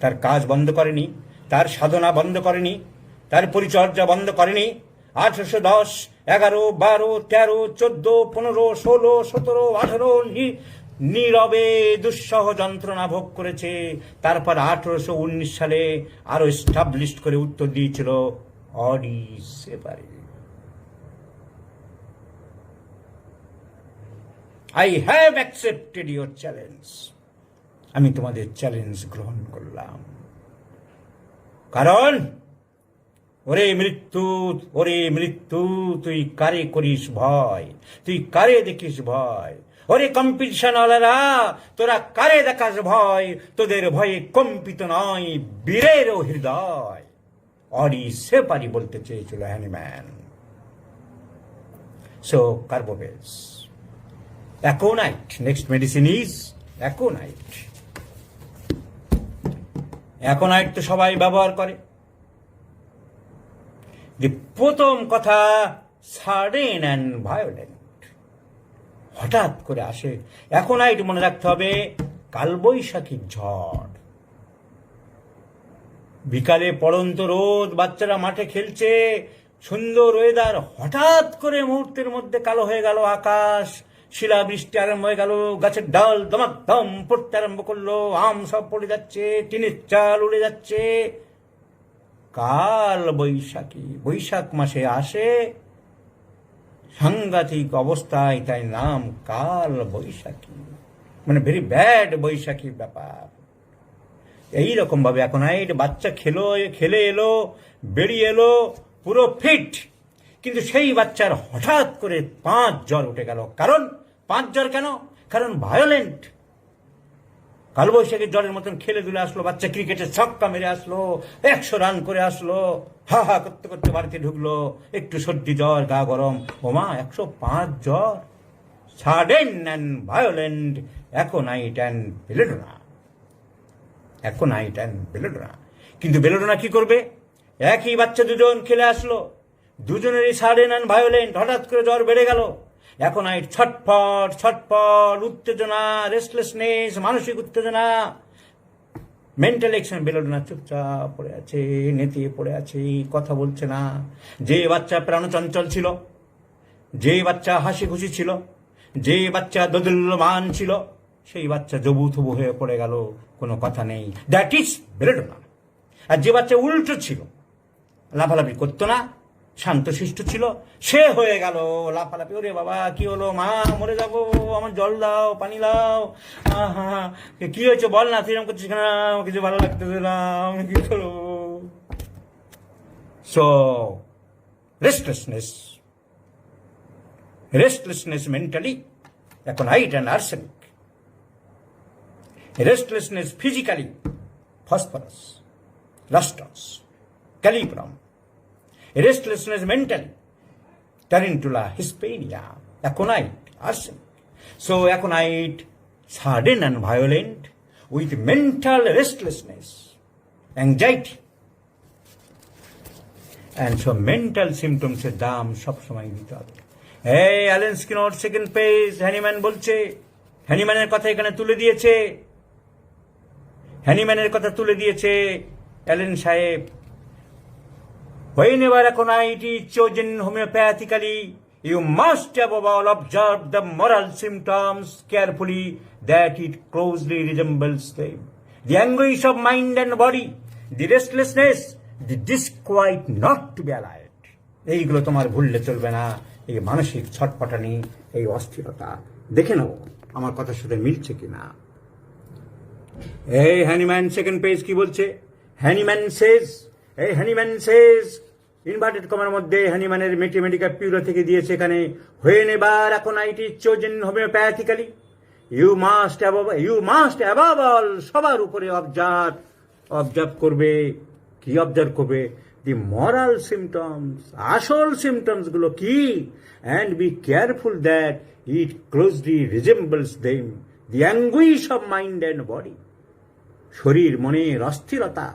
তার কাজ বন্ধ করেনি, তার সাধনা বন্ধ করেনি, তার পরিচর্যা বন্ধ করেনি। 1810, 11, 12, 13, 14, 15, 16, 17, 18 নীরবে দুঃসহ যন্ত্রণা ভোগ করেছে। তারপর 1819 সালে আরো এস্টাবলিশ করে উত্তর দিয়েছিল Audi সেপারি। I have accepted your challenge. আমি তোমাদের চ্যালেঞ্জ গ্রহণ করলাম। কারণ ওরে মৃত্যু, তুই কারে করিস ভয়? তুই কারে দেখিস ভয়? ওরে কম্পিটিশন ওয়ালারা, তোরা কারে দেখাস ভয়? তোদের ভয়ে কম্পিত নয় বীরের হৃদয়। অডি সেপারি বলতে চেয়েছিল Hahnemann. So Carbo veg, aconite, next medicine is aconite. Aconite তো সবাই ব্যবহার করে। যে প্রথম কথা, সাডেন অ্যান্ড ভায়োলেন্ট, হঠাৎ করে আসে। অ্যাকোনাইট মনে রাখতে হবে কালবৈশাখীর ঝড়। বিকালে পড়ন্ত রোদ, বাচ্চারা মাঠে খেলছে, সুন্দর ওয়েদার, হঠাৎ করে মুহূর্তের মধ্যে কালো হয়ে গেল আকাশ, শিলাবৃষ্টি আরম্ভ হয়ে গেল, গাছের ডাল দমাকদম পড়তে আরম্ভ করলো, আম সব পড়ে যাচ্ছে, টিনের চাল উড়ে যাচ্ছে। কাল বৈশাখী, বৈশাখ মাসে আসে সাংঘাতিক অবস্থায়, তাই নাম কাল বৈশাখী, মানে ভেরি ব্যাড বৈশাখী ব্যাপার। এইরকম ভাবে অ্যাকোনাইট বাচ্চা খেলে এলো, বেরিয়ে এলো পুরো ফিট, কিন্তু সেই বাচ্চার হঠাৎ করে 5 জ্বর উঠে গেল। কারণ 5 জ্বর কেন? কারণ ভায়োলেন্ট। কালবৈশাখীর জ্বরের মতন খেলে দুলে আসলো বাচ্চা, ক্রিকেটে ছক্কা মেরে আসলো, 100 রান করে আসলো, হা হা করতে করতে বাড়িতে ঢুকলো, একটু সর্দি জ্বর, গা গরম, ওমা 105 জ্বর। Sudden and violent aconite and belladonna. Aconite and belladonna. কিন্তু বেলেডোনা কি করবে? একই বাচ্চা দুজন খেলে আসলো, দুজনেরই সাডেন অ্যান্ড ভায়োলেন্ট, হঠাৎ করে জ্বর বেড়ে গেল। অ্যাকোনাইট ছটফট, উত্তেজনা, রেস্টলেসনেস, মানসিক উত্তেজনা, মেন্টাল অ্যাকশন। বেলেডোনা চুপচাপ পড়ে আছে, নেতিয়ে পড়ে আছে, কথা বলছে না। যে বাচ্চা প্রাণচঞ্চল ছিল, যে বাচ্চা হাসি খুশি ছিল, যে বাচ্চা দোদুল্যমান ছিল, সেই বাচ্চা জবুথবু হয়ে পড়ে গেল, কোনো কথা নেই। That is belladonna. আর যে বাচ্চা উল্টো ছিল, লাফালাফি করতো না, শান্তশিষ্ট ছিল, সে হয়ে গেল লাফালাফি। ওরে বাবা কি হলো, মা মরে যাবো, আমার জল দাও, পানি দাও, কি হয়েছে বল না, তুই এরকম করছিস কেন, কিছু ভালো লাগতেছে না, আমি কি করবো। So restlessness mentally, aconite and arsenic. Restlessness physically, phosphorus, লাস্টস, ক্যালিব্রাম। Restlessness mentally, tarantula, hispania, aconite, arsenic. So aconite, sudden and violent, with mental restlessness, anxiety. And so mental symptoms এর দাম সবসময় দিতে হবে। এই Allen Skinner second page, Hahnemann বলছে, হ্যানিম্যানের কথা এখানে তুলে দিয়েছে। হ্যানিম্যানের কথা তুলে দিয়েছে অ্যালেন সাহেব। Whenever aconite is chosen homeopathically, you must above all observe the moral symptoms carefully, that it closely resembles them. The anguish of mind and body, the restlessness, the disquiet not to be allied. এইগুলো তোমার ভুললে চলবে না। এই মানসিক ছটপটানি, এই অস্থিরতা দেখে নাও আমার কথার সাথে মিলছে কিনা। এই হ্যানিম্যান সেকেন্ড পেজ কি বলছে? হ্যানিম্যান সেজ ইনভার্টেড কমার মধ্যে হ্যানিম্যানের ম্যাথমেটিক্যাল পিউরো থেকে দিয়েছে এখানে, whenever aconite is chosen homeopathically, you must above all সবার উপরে অবজার্ভ করবে। কি অবজার্ভ করবে? দি মরাল সিমটমস, আসল সিমটমস গুলো কি? And be careful that it closely resembles them, the anguish of mind and body, শরীর মনের অস্থিরতা,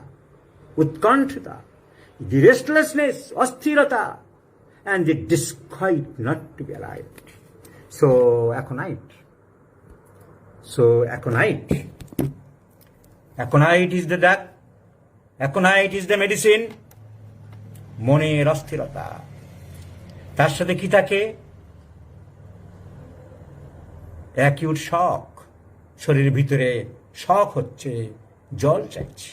উৎকণ্ঠিতা, the restlessness, অস্থিরতা, and the disquiet not to be alive. So aconite is the drug, aconite is the medicine. মনের অস্থিরতা, তার সাথে কি থাকে? অ্যাকিউট শক, শরীরের ভিতরে শক হচ্ছে, জল চাইছে,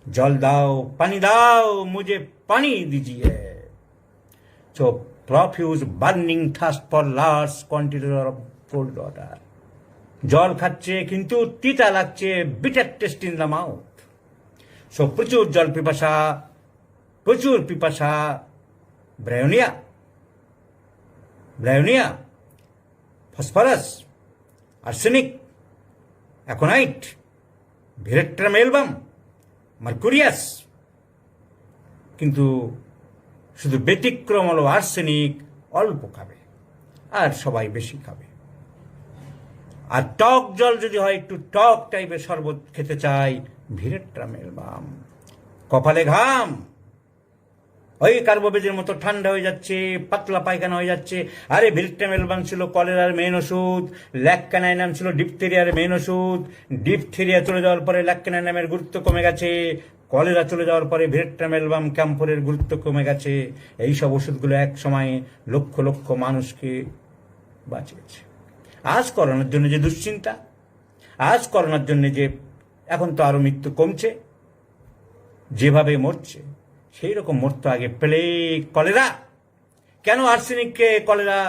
জল দাও, পানি দাও, মুঝে পানি দিজিয়ে। So profuse burning thirst for large quantity of cold water. জল খাচ্ছে কিন্তু তিতা লাগছে, bitter taste in the mouth. So প্রচুর জল পিপাসা, bryonia, phosphorus, arsenic, aconite, veratrum album, mercurius. কিন্তু শুধু ব্যতিক্রম হলো আর্সেনিক অল্প খাবে আর সবাই বেশি খাবে। আর টক জল যদি হয়, একটু টক টাইপের শরবত খেতে চাই, ভিরেট্রাম এলবাম। কপালে ঘাম, ওই কার্বোবেজের মতো ঠান্ডা হয়ে যাচ্ছে, পাতলা পায়খানা হয়ে যাচ্ছে, আরে ভিরেট্রাম এলবাম ছিল কলেরার মেন ওষুধ, ল্যাক্কানাইনাম ছিল ডিপথেরিয়ার মেন ওষুধ। ডিপথেরিয়া চলে যাওয়ার পরে ল্যাক্কানাইনামের গুরুত্ব কমে গেছে, কলেরা চলে যাওয়ার পরে ভিরেট্রাম এলবাম ক্যাম্ফোরের গুরুত্ব কমে গেছে। এইসব ওষুধগুলো এক সময় লক্ষ লক্ষ মানুষকে বাঁচিয়েছে। আজ করোনার জন্য যে দুশ্চিন্তা, আজ করোনার জন্য যে এখন তো আরো মৃত্যু কমছে, যেভাবে মরছে সেই রকম মরতো আগে প্লেগ, কলেরা। কেন আর্সেনিককে কলেরা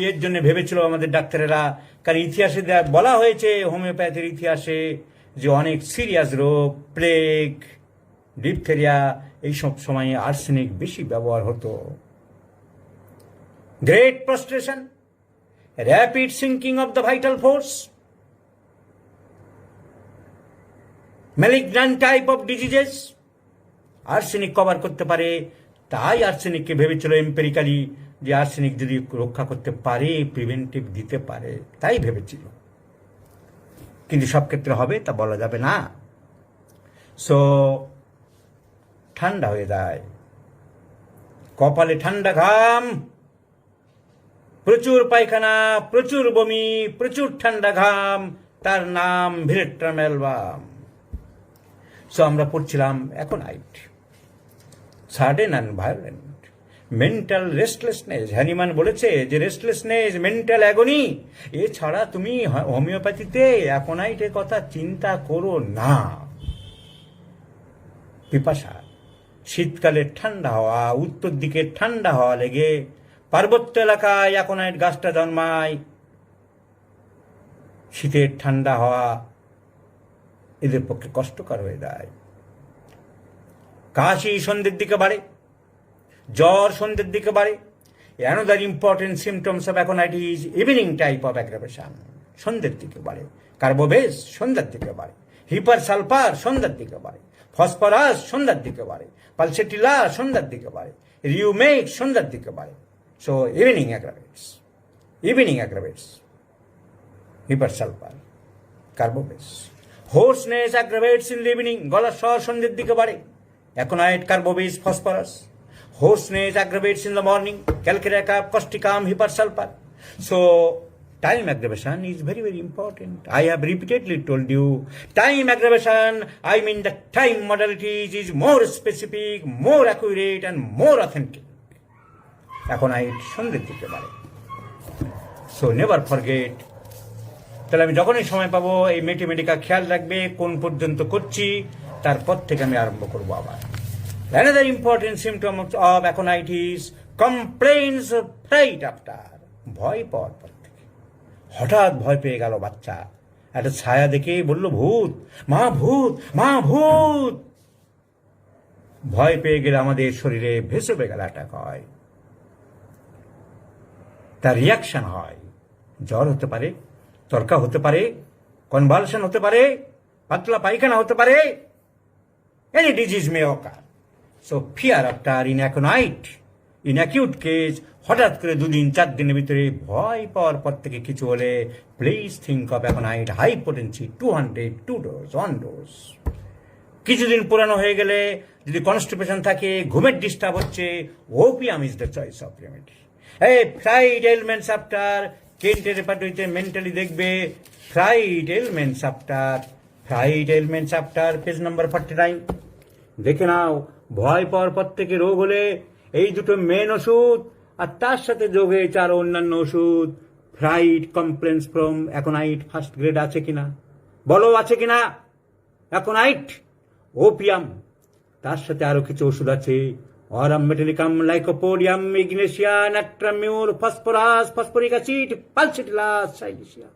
এর জন্য ভেবেছিল আমাদের ডাক্তারেরা? কারণ ইতিহাসে বলা হয়েছে, হোমিওপ্যাথির ইতিহাসে, যে অনেক সিরিয়াস রোগ, প্লেগ, ডিপথেরিয়া, এইসব সময়ে আর্সেনিক বেশি ব্যবহার হতো। Great prostration, rapid sinking of the vital force, malignant type of diseases arsenic cover করতে পারে। তাই আর্সেনিককে ভেবেছিল এম্পেরিক্যালি যে আর্সেনিক যদি রক্ষা করতে পারে, প্রিভেন্টিভ দিতে পারে, তাই ভেবেছিল। কিন্তু সব ক্ষেত্রে হবে তা বলা যাবে না। সো ঠান্ডা হয়ে যায়, কপালে ঠান্ডা ঘাম, প্রচুর পায়খানা, প্রচুর বমি, প্রচুর ঠান্ডা ঘাম, তার নাম ভিরেট্রাম এলবাম। সো আমরা পড়ছিলাম aconite, sudden and violent, mental restlessness. Hahnemann বলেছে যে রেস্টলেসনেস, মেন্টাল অ্যাগনি, এছাড়া তুমি হোমিওপ্যাথিতে অ্যাকোনাইটের কথা চিন্তা করো না। পিপাসা, শীতকালে ঠান্ডা হওয়া, উত্তর দিকে ঠান্ডা হওয়া লেগে পার্বত্য এলাকায় অ্যাকোনাইট গাছটা জন্মায়, শীতের ঠান্ডা হওয়া এদের পক্ষে কষ্টকর হয়ে যায়। কাশি সন্ধ্যের দিকে বাড়ে, জ্বর সন্ধ্যের দিকে বাড়ে। Another important symptoms of aconite is evening type of aggravation, সন্ধ্যের দিকে বাড়ে। কার্বোবেজ সন্ধ্যার দিকে বাড়ে, হিপার সালফার সন্ধ্যার দিকে বাড়ে, ফসফরাস সন্ধ্যার দিকে বাড়ে, পালসেটিলা সন্ধ্যার দিকে বাড়ে, রিউমেক সন্ধ্যার দিকে বাড়ে। So evening aggravates hepar sulphur, carbo veg. Hoarseness aggravates in the evening, গলার স্বর সন্ধ্যের দিকে বাড়ে, aconite, carbo veg, phosphorus. Hoarseness aggravates in the morning, calcarea, causticum, hepar sulphur. So time aggravation is very, very important. I have repeatedly told you, time aggravation, I mean the time modalities is more specific, more accurate and more authentic. Aconite সন্ধ্যের দিকে বাড়ে। So never forget. তাহলে আমি যখনই সময় পাবো এই mathematical খেয়াল রাখবে কোন পর্যন্ত করছি, তারপর থেকে আমি আরম্ভ করবো আবার। Another important symptom of aconitis, complaints of fright after. ভয় পাওয়ার পর থেকে হঠাৎ ভয় পেয়ে গেল বাচ্চা, একটা ছায়া দেখে বলল ভূত, মা ভূত, মা ভূত। ভয় পেয়ে গেলে আমাদের শরীরে ভেসে গেলে অ্যাটাক হয়, তার রিয়াকশন হয়, জ্বর হতে পারে, তরকা হতে পারে, কনভালশন হতে পারে, পাতলা পায়খানা হতে পারে, any disease May ochre. So fear after in aconite, in acute case, হঠাৎ করে 2 দিন 4 দিনের ভিতরে ভয় পাওয়ার পর থেকে কিছু হলে please think of aconite high potency 200, 2 dose, 1 dose. কিছুদিন পুরানো হয়ে গেলে যদি কনস্টিপেশন থাকে, ঘুমের ডিস্টার্ব হচ্ছে, opium is the choice of remedy. এই ফ্রাইড এলিমেন্টস আফটার, কেন্টের রেপার্টরিতে মেন্টালি দেখবে fried elements after, page number 49 দেখে নাও। ভয় পাওয়ার পর থেকে রোগ হলে এই দুটো মেন ওষুধ, আর তার সাথে যোগে 4 অন্যান্য ওষুধ। Fright complaints from aconite first grade আছে কিনা বলো, আছে কিনা? অ্যাকোনাইট, ওপিয়াম, তার সাথে আরো কিছু ওষুধ আছে, aurum metallicum, lycopodium, magnesia, natrum mur, phosphorus, phosphoric acid, pulsatilla, silicea.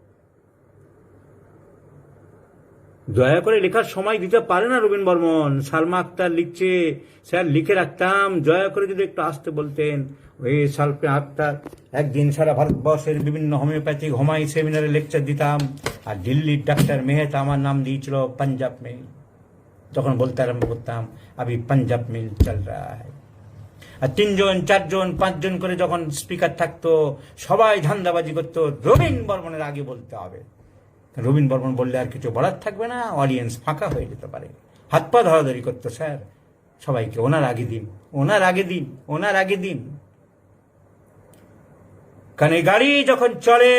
দয়া করে লেখার সময় দিতে পারে না রবীন বর্মন, সালমা আক্তার লিখছে, স্যার লিখে রাখতাম, দয়া করে যদি একটু আসতে বলতেন। ওই সালমা আক্তার একদিন সারা ভারতবর্ষের বিভিন্ন হোমিওপ্যাথিক হোমাই সেমিনারে লেকচার দিতাম, আর দিল্লির ডাক্তার মেহতা আমার নাম দিয়েছিল পাঞ্জাব মেল। তখন বলতে আরম্ভ করতাম আবি পাঞ্জাব মেল চল রা হ্যায়। আর 3 জন 4 জন 5 জন করে যখন স্পিকার থাকতো, সবাই ধান্দাবাজি করতো, রবীন বর্মনের আগে বলতে হবে। রবীন বর্মন বললে আর কিছু বলার থাকবে না, অডিয়েন্স ফাঁকা হয়ে যেতে পারে। হাত পা ধরাধরি করতো, স্যার সবাইকে ওনার আগে দিন, ওনার আগে দিন, ওনার আগে দিন। কারণ এই গাড়ি যখন চলে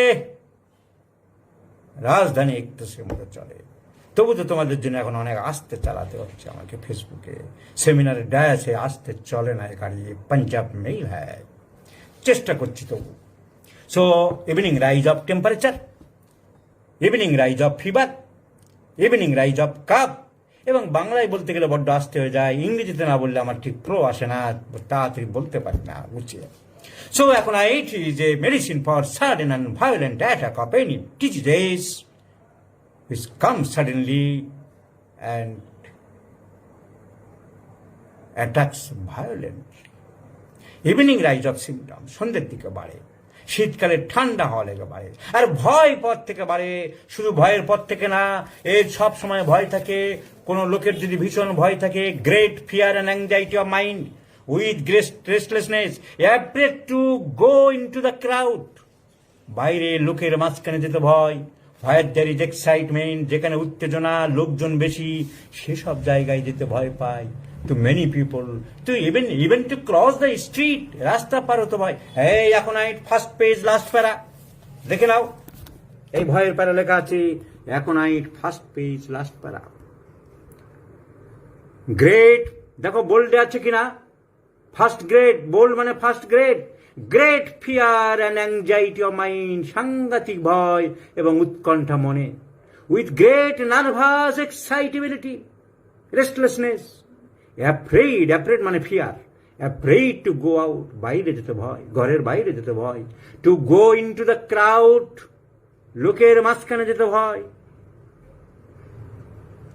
রাজধানী এক্সপ্রেসের মতো চলে, তবু তো তোমাদের জন্য এখন অনেক আস্তে চালাতে হচ্ছে। আমাকে ফেসবুকে সেমিনারে ডায়াসে আস্তে চলে না গাড়ি, পাঞ্জাব মেইল হ্যায়, চেষ্টা করছি তবু। So evening rise of temperature, evening rise of fever, evening rise of cup. এবং বাংলায় বলতে গেলে বড্ড আসতে হয়ে যায়, ইংরেজিতে না বললে আমার ঠিক প্রো আসে না, তাড়াতাড়ি বলতে পারি না গুছিয়ে। So aconite is a medicine for sudden and violent attack of any disease which comes suddenly and attacks violently. Evening rise of symptom, সন্ধ্যের দিকে বাড়ে, শীতকালে ঠান্ডা হওয়া লেগে বাড়ে, আর ভয় পর থেকে বাড়ে। শুধু ভয়ের পর থেকে না, এর সব সময় ভয় থাকে। কোনো লোকের যদি ভীষণ ভয় থাকে, great fear and anxiety of mind with great restlessness, afraid to go into the crowd, বাইরে লোকের মাঝখানে যেতে ভয়। ভয়ের দ্যার ইজ এক্সাইটমেন্ট, যেখানে উত্তেজনা, লোকজন বেশি, সেসব জায়গায় যেতে ভয় পায়। Too many people, to even to cross the street, রাস্তা পার হতে ভয়। এই অ্যাকোনাইট ফার্স্ট পেজ লাস্ট প্যারা দেখে নাও, এই ভয়ের প্যারা লেখা আছে, aconite first page last para. Great, দেখো বোল্ডে আছে কিনা, ফার্স্ট গ্রেড, বোল্ড মানে first grade. Great fear and anxiety of mind, সাংঘাতিক ভয় এবং উৎকণ্ঠা মনে। With great nervous excitability, restlessness. Afraid, afraid মানে fear, afraid to go out, বাইরে যেতে ভয়, ঘরের বাইরে যেতে ভয়। To go into the crowd, লোকের মাঝখানে যেতে ভয়।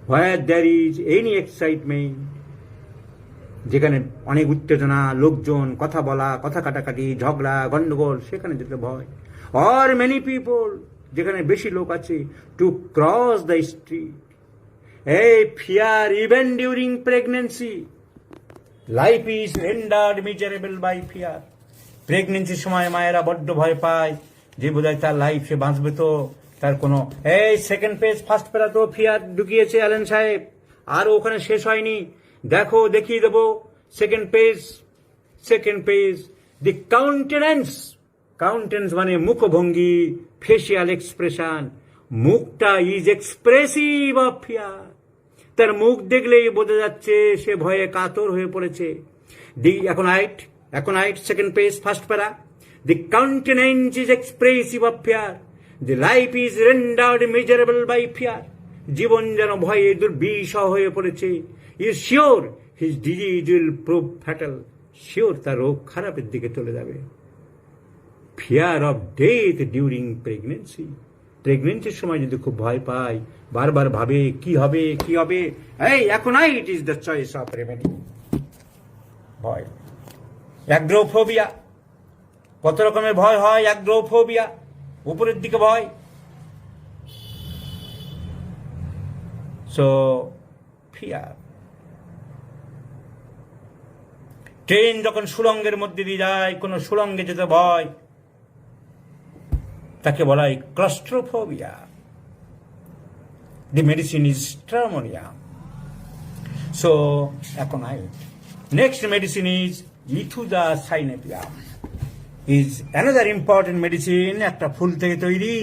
Where there is any excitement, যেখানে অনেক উত্তেজনা, লোকজন, কথা বলা, কথা কাটাকাটি, ঝগড়া, গন্ডগোল, সেখানে যেতে ভয়। অর মেনি পিপল, যেখানে বেশি লোক আছে। টু ক্রস দ্য স্ট্রিট, এই fear even during pregnancy. Life is rendered miserable by fear. প্রেগনেন্সির সময় মায়েরা বড্ড ভয় পায়, যে বোধহয় তার লাইফ সে বাঁচবে তো, তার কোনো। এই সেকেন্ড পেজ ফার্স্ট পেরা তো ফিয়ার ঢুকিয়েছে অ্যালেন সাহেব, আর ওখানে শেষ হয়নি, দেখো দেখিয়ে দেবো। সেকেন্ড পেজ, দি কাউন্টেন্যান্স কাউন্টেন্স মানে মুখভঙ্গি, ফেসিয়াল এক্সপ্রেশন। মুখটা ইজ এক্সপ্রেসিভ অফ ফিয়ার। তার মুখ দেখলেই বোঝা যাচ্ছে সে ভয়ে কাতর হয়ে পড়েছে। এখন eight second page first para. The countenance is expressive of fear. The life is rendered measurable by fear. জীবন যেন ভয়ে দুর্বিষহ হয়ে পড়েছে। Is sure his disease will prove fatal. Sure তার রোগ খারাপের দিকে চলে যাবে। Fear of death during pregnancy. প্রেগনেন্সির সময় যদি খুব ভয় পায়, বারবার ভাবে কি হবে কি হবে, এই aconite is the choice of remedy. ভয়। অ্যাগ্রোফোবিয়া। কত রকমের ভয় হয়? অ্যাগ্রোফোবিয়া, উপরের দিকে ভয়। So fear. ট্রেন যখন সুড়ঙ্গের মধ্যে দিয়ে যায়, কোনো সুড়ঙ্গে যেতে ভয়, তাকে বলা হয় claustrophobia. The medicine is stramonium. So, aconite. Next medicine is Lithuja cynepium. Is another important medicine, একটা ফুল থেকে তৈরি,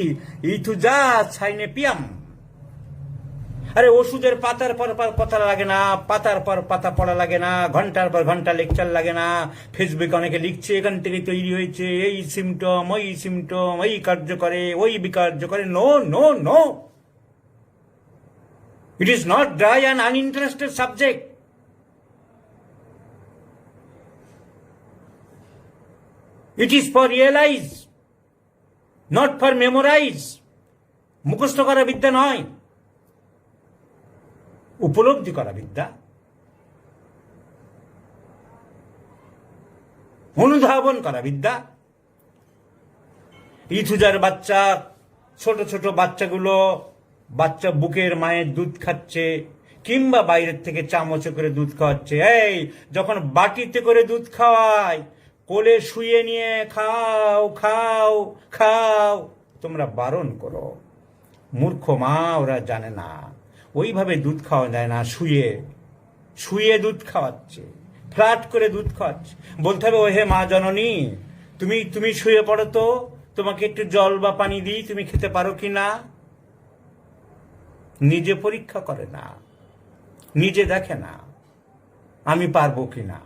Lithuja cynepium. আরে ওষুধের পাতার পর পাতা লাগে না, পাতার পর পাতা পড়া লাগে না, ঘন্টার পর ঘন্টা লেকচার লাগে না। ফেসবুকে অনেকে লিখছে এখান থেকে তৈরি হয়েছে এই সিমটম, এই কার্য করে, ওই বিকার্য করে। No no no, it is not dry and uninterested subject. It is for realize, not for memorize. মুখস্থ করা বিদ্যা নয়, উপলব্ধি করা বিদ্যা, অনুধাবন করা বিদ্যা। ইথুজার বাচ্চা, ছোট ছোট বাচ্চাগুলো, বাচ্চা বুকের মায়ের দুধ খাচ্ছে কিংবা বাইরের থেকে চামচে করে দুধ খাওয়াচ্ছে। এই যখন বাটিতে করে দুধ খাওয়ায়, কোলে শুয়ে নিয়ে খাও খাও খাও, তোমরা বারণ করো। মূর্খ মা, ওরা জানে না ওইভাবে দুধ খাওয়া যায় না। শুয়ে শুয়ে দুধ খাওয়াচ্ছে, ফ্ল্যাট করে দুধ খাওয়াচ্ছে। বলতে হবে, ও হে মা জননী, তুমি শুয়ে পড়ো তো, তোমাকে একটু জল বা পানি দিই, তুমি খেতে পারো কি না। নিজে পরীক্ষা করে না, নিজে দেখে না আমি পারবো কিনা,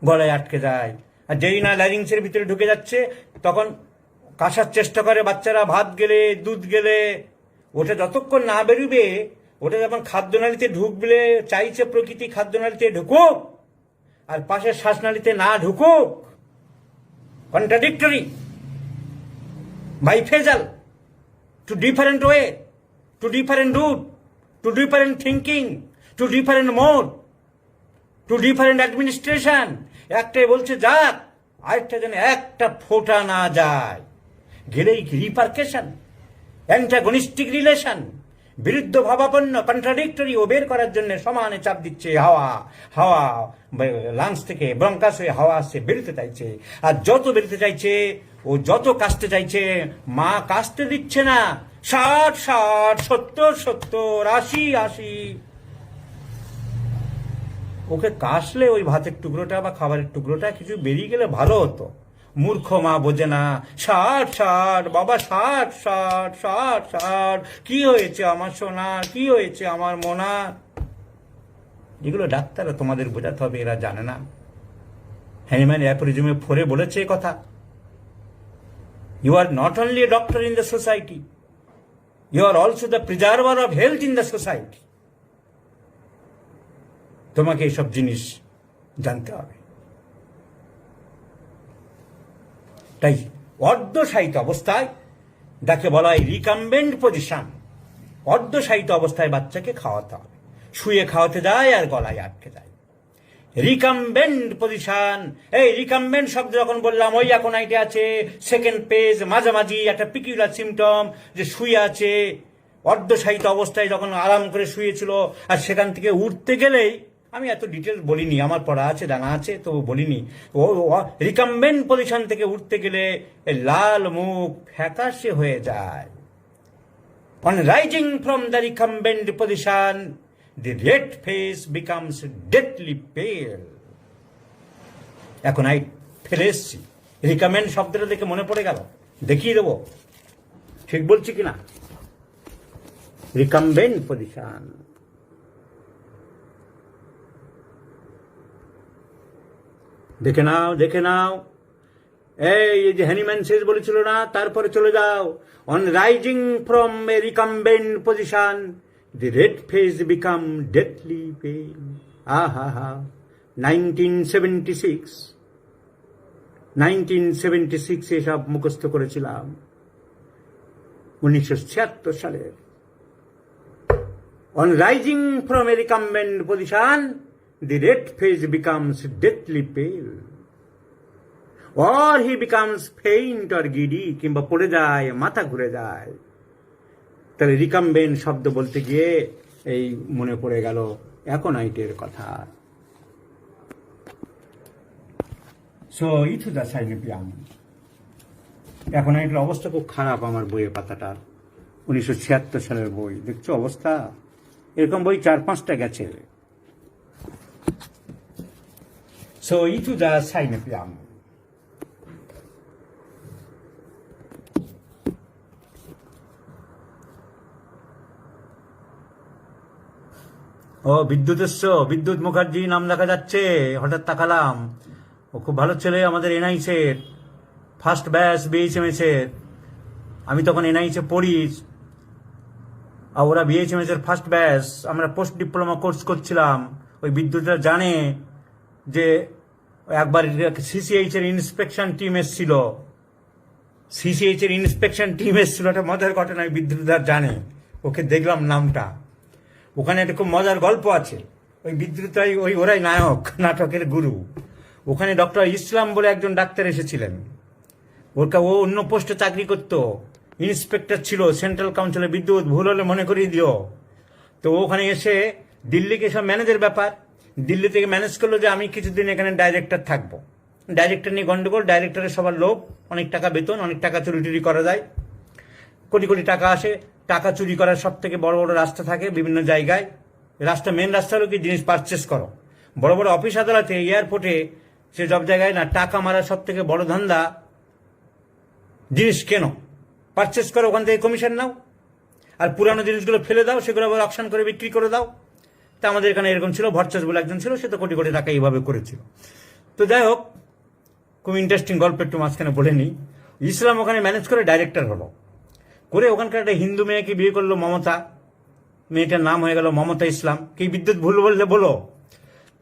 গলায় আটকে যায়। আর যেই না ল্যারিংসের ভিতরে ঢুকে যাচ্ছে, তখন কাশার চেষ্টা করে বাচ্চারা। ভাত গেলে, দুধ গেলে, ওটা যতক্ষণ না বেরোবে, ওটা যখন খাদ্যনালীতে ঢুকবে, চাইছে প্রকৃতি খাদ্যনালীতে ঢুকুক, আর পাশের শ্বাসনালীতে না ঢুকুক। Contradictory, biphasal, two different way, to different route, to different thinking, to different mode, to different administration. একটাই বলছে যাক, আরেকটা যেন একটা ফোঁটা না যায়। গেলেই রিপারকেশন, অ্যান্টাগনিস্টিক রিলেশন, বিরুদ্ধ ভাবাপন্ন, কন্ট্রাডিক্টরি ও বের করার জন্য সমানে চাপ দিচ্ছে। হাওয়া লাংস থেকে ব্রঙ্কাস হয়ে হাওয়া আসছে, বেরোতে চাইছে। আর যত বেরোতে চাইছে, ও যত কাশতে চাইছে, মা কাশতে দিচ্ছে না। 60, 70, 80। ওকে কাশলে ওই ভাতের টুকরোটা বা খাবারের টুকরোটা কিছু বেরিয়ে গেলে ভালো হতো। মূর্খ মা বোঝে না। 60 বাবা, 60। কি হয়েছে আমার সোনা, কি হয়েছে আমার মোনা। এগুলো ডাক্তাররা তোমাদের বোঝাতে হবে, এরা জানে না। হ্যানিম্যান অ্যাপোরিজমে 4 বলেছে এ কথা। You are not only a doctor in the society, you are also the preserver of health in the society. তোমাকে এইসব জিনিস জানতে হবে। তাই অর্ধশায়িত অবস্থায়, যাকে বলা হয় রিকাম্বেন্ট পজিশন, অর্ধশায়িত অবস্থায় বাচ্চাকে খাওয়াতে হবে। শুয়ে খাওয়াতে যায় আর গলায় আটকে যায়। রিকাম্বেন্ট পজিশন, এই রিকাম্বেন্ট শব্দ যখন বললাম, ওই অ্যাকোনাইটে আছে, সেকেন্ড পেজ মাঝামাঝি একটা পিকিউলার সিমটম, যে শুয়ে আছে অর্ধশায়িত অবস্থায়, যখন আরাম করে শুয়েছিল, আর সেখান থেকে উঠতে গেলেই, আমি এত ডিটেলস বলিনি, আমার পড়া আছে, জানা আছে, তো বলিনি। ও রিকাম্বেন্ট পজিশন থেকে উঠতে গেলে লাল মুখ ফ্যাকাশে হয়ে যায়। On rising from the recumbent position, the red face becomes deathly pale. এখন ফেলে এসছি, রিকমেন্ড শব্দটা দেখে মনে পড়ে গেল, দেখিয়ে দেবো ঠিক বলছি কিনা। রিকম্বেন্ট পজিশন, দেখে নাও দেখে নাও। এই যে হ্যানিম্যান শেষ বলেছিল না, তারপরে চলে যাও। On rising from a recumbent position the red face become deathly pale. আহা হা, 1976 এসব মুখস্থ করেছিলাম 1976 সালের। On rising from a recumbent position the red face becomes deathly pale, or he becomes faint or giddy, কিংবা পড়ে যায়, মাথা ঘুরে যায়। তাহলে রিকাম্বেন্ট শব্দ বলতে গিয়ে এই মনে পড়ে গেল অ্যাকোনাইটের কথা। সো ইথুদা সাইনিপিয়াম, অ্যাকোনাইটের অবস্থা খুব খারাপ আমার বইয়ের পাতাটার, 1976 সালের বই। দেখছো অবস্থা, এরকম বই 4-5টা গেছে। So ইথুদা সাইনিপিয়াম। ও বিদ্যুৎ এসছো, বিদ্যুৎ মুখার্জি নাম দেখা যাচ্ছে, হঠাৎ তাকালাম। ও খুব ভালো ছেলে, আমাদের এনআইসের ফার্স্ট ব্যাচ বিএইচএমএস এর। আমি তখন এনআইসে পড়ি, আর ওরা বিএইচএমএস এর ফার্স্ট ব্যাচ। আমরা পোস্ট ডিপ্লোমা কোর্স করছিলাম। ওই বিদ্যুৎরা জানে যে একবার সিসিএইচ এর ইন্সপেকশন টিম এসেছিল, সিসিএইচ এর ইন্সপেকশন টিম এসেছিল। একটা মজার ঘটনা, বিদ্যুৎরা জানে, ওকে দেখলাম নামটা। ওখানে একটা খুব মজার গল্প আছে। ওই বিদ্যুৎরাই ওরাই নায়ক, নাটকের গুরু। ওখানে ডক্টর ইসলাম বলে একজন ডাক্তার এসেছিলেন। ও অন্য পোস্টে চাকরি করতো, ইন্সপেক্টর ছিল সেন্ট্রাল কাউন্সিলে। বিদ্যুৎ ভুল হলে মনে করিয়ে দিও। তো ওখানে এসে দিল্লিকে সব ম্যানেজের ব্যাপার, দিল্লি থেকে ম্যানেজ করলো যে আমি কিছুদিন এখানে ডাইরেক্টর থাকবো। ডাইরেক্টর নিয়ে গন্ডগোল, ডাইরেক্টরের সবার লোভ, অনেক টাকা বেতন, অনেক টাকা চুরি টুরি করা যায়, কোটি কোটি টাকা আসে। টাকা চুরি করার সব থেকে বড় বড় রাস্তা থাকে বিভিন্ন জায়গায়। রাস্তা, মেন রাস্তা হলো কি, জিনিস পারচেস করো। বড় বড় অফিস আদালতে, এয়ারপোর্টে, সে সব জায়গায় না, টাকা মারার সব থেকে বড় ধান্দা জিনিস কেনো, পারচেস করো, ওখান থেকে কমিশন নাও, আর পুরানো জিনিসগুলো ফেলে দাও, সেগুলো আবার অকশন করে বিক্রি করে দাও। তা আমাদের এখানে এরকম ছিল। ভরচাস বলে একজন ছিল, সে তো কোটি কোটি টাকা এইভাবে করেছিল। তো যাই হোক, খুব ইন্টারেস্টিং গল্প, একটু মাঝখানে বলে নিই। ইসলাম ওখানে ম্যানেজ করে ডাইরেক্টর হলো, করে ওখানকার একটা হিন্দু মেয়েকে বিয়ে করলো, মমতা। মেয়েটার নাম হয়ে গেল মমতা ইসলাম। কি বিদ্যুৎ ভুল বললে বলো।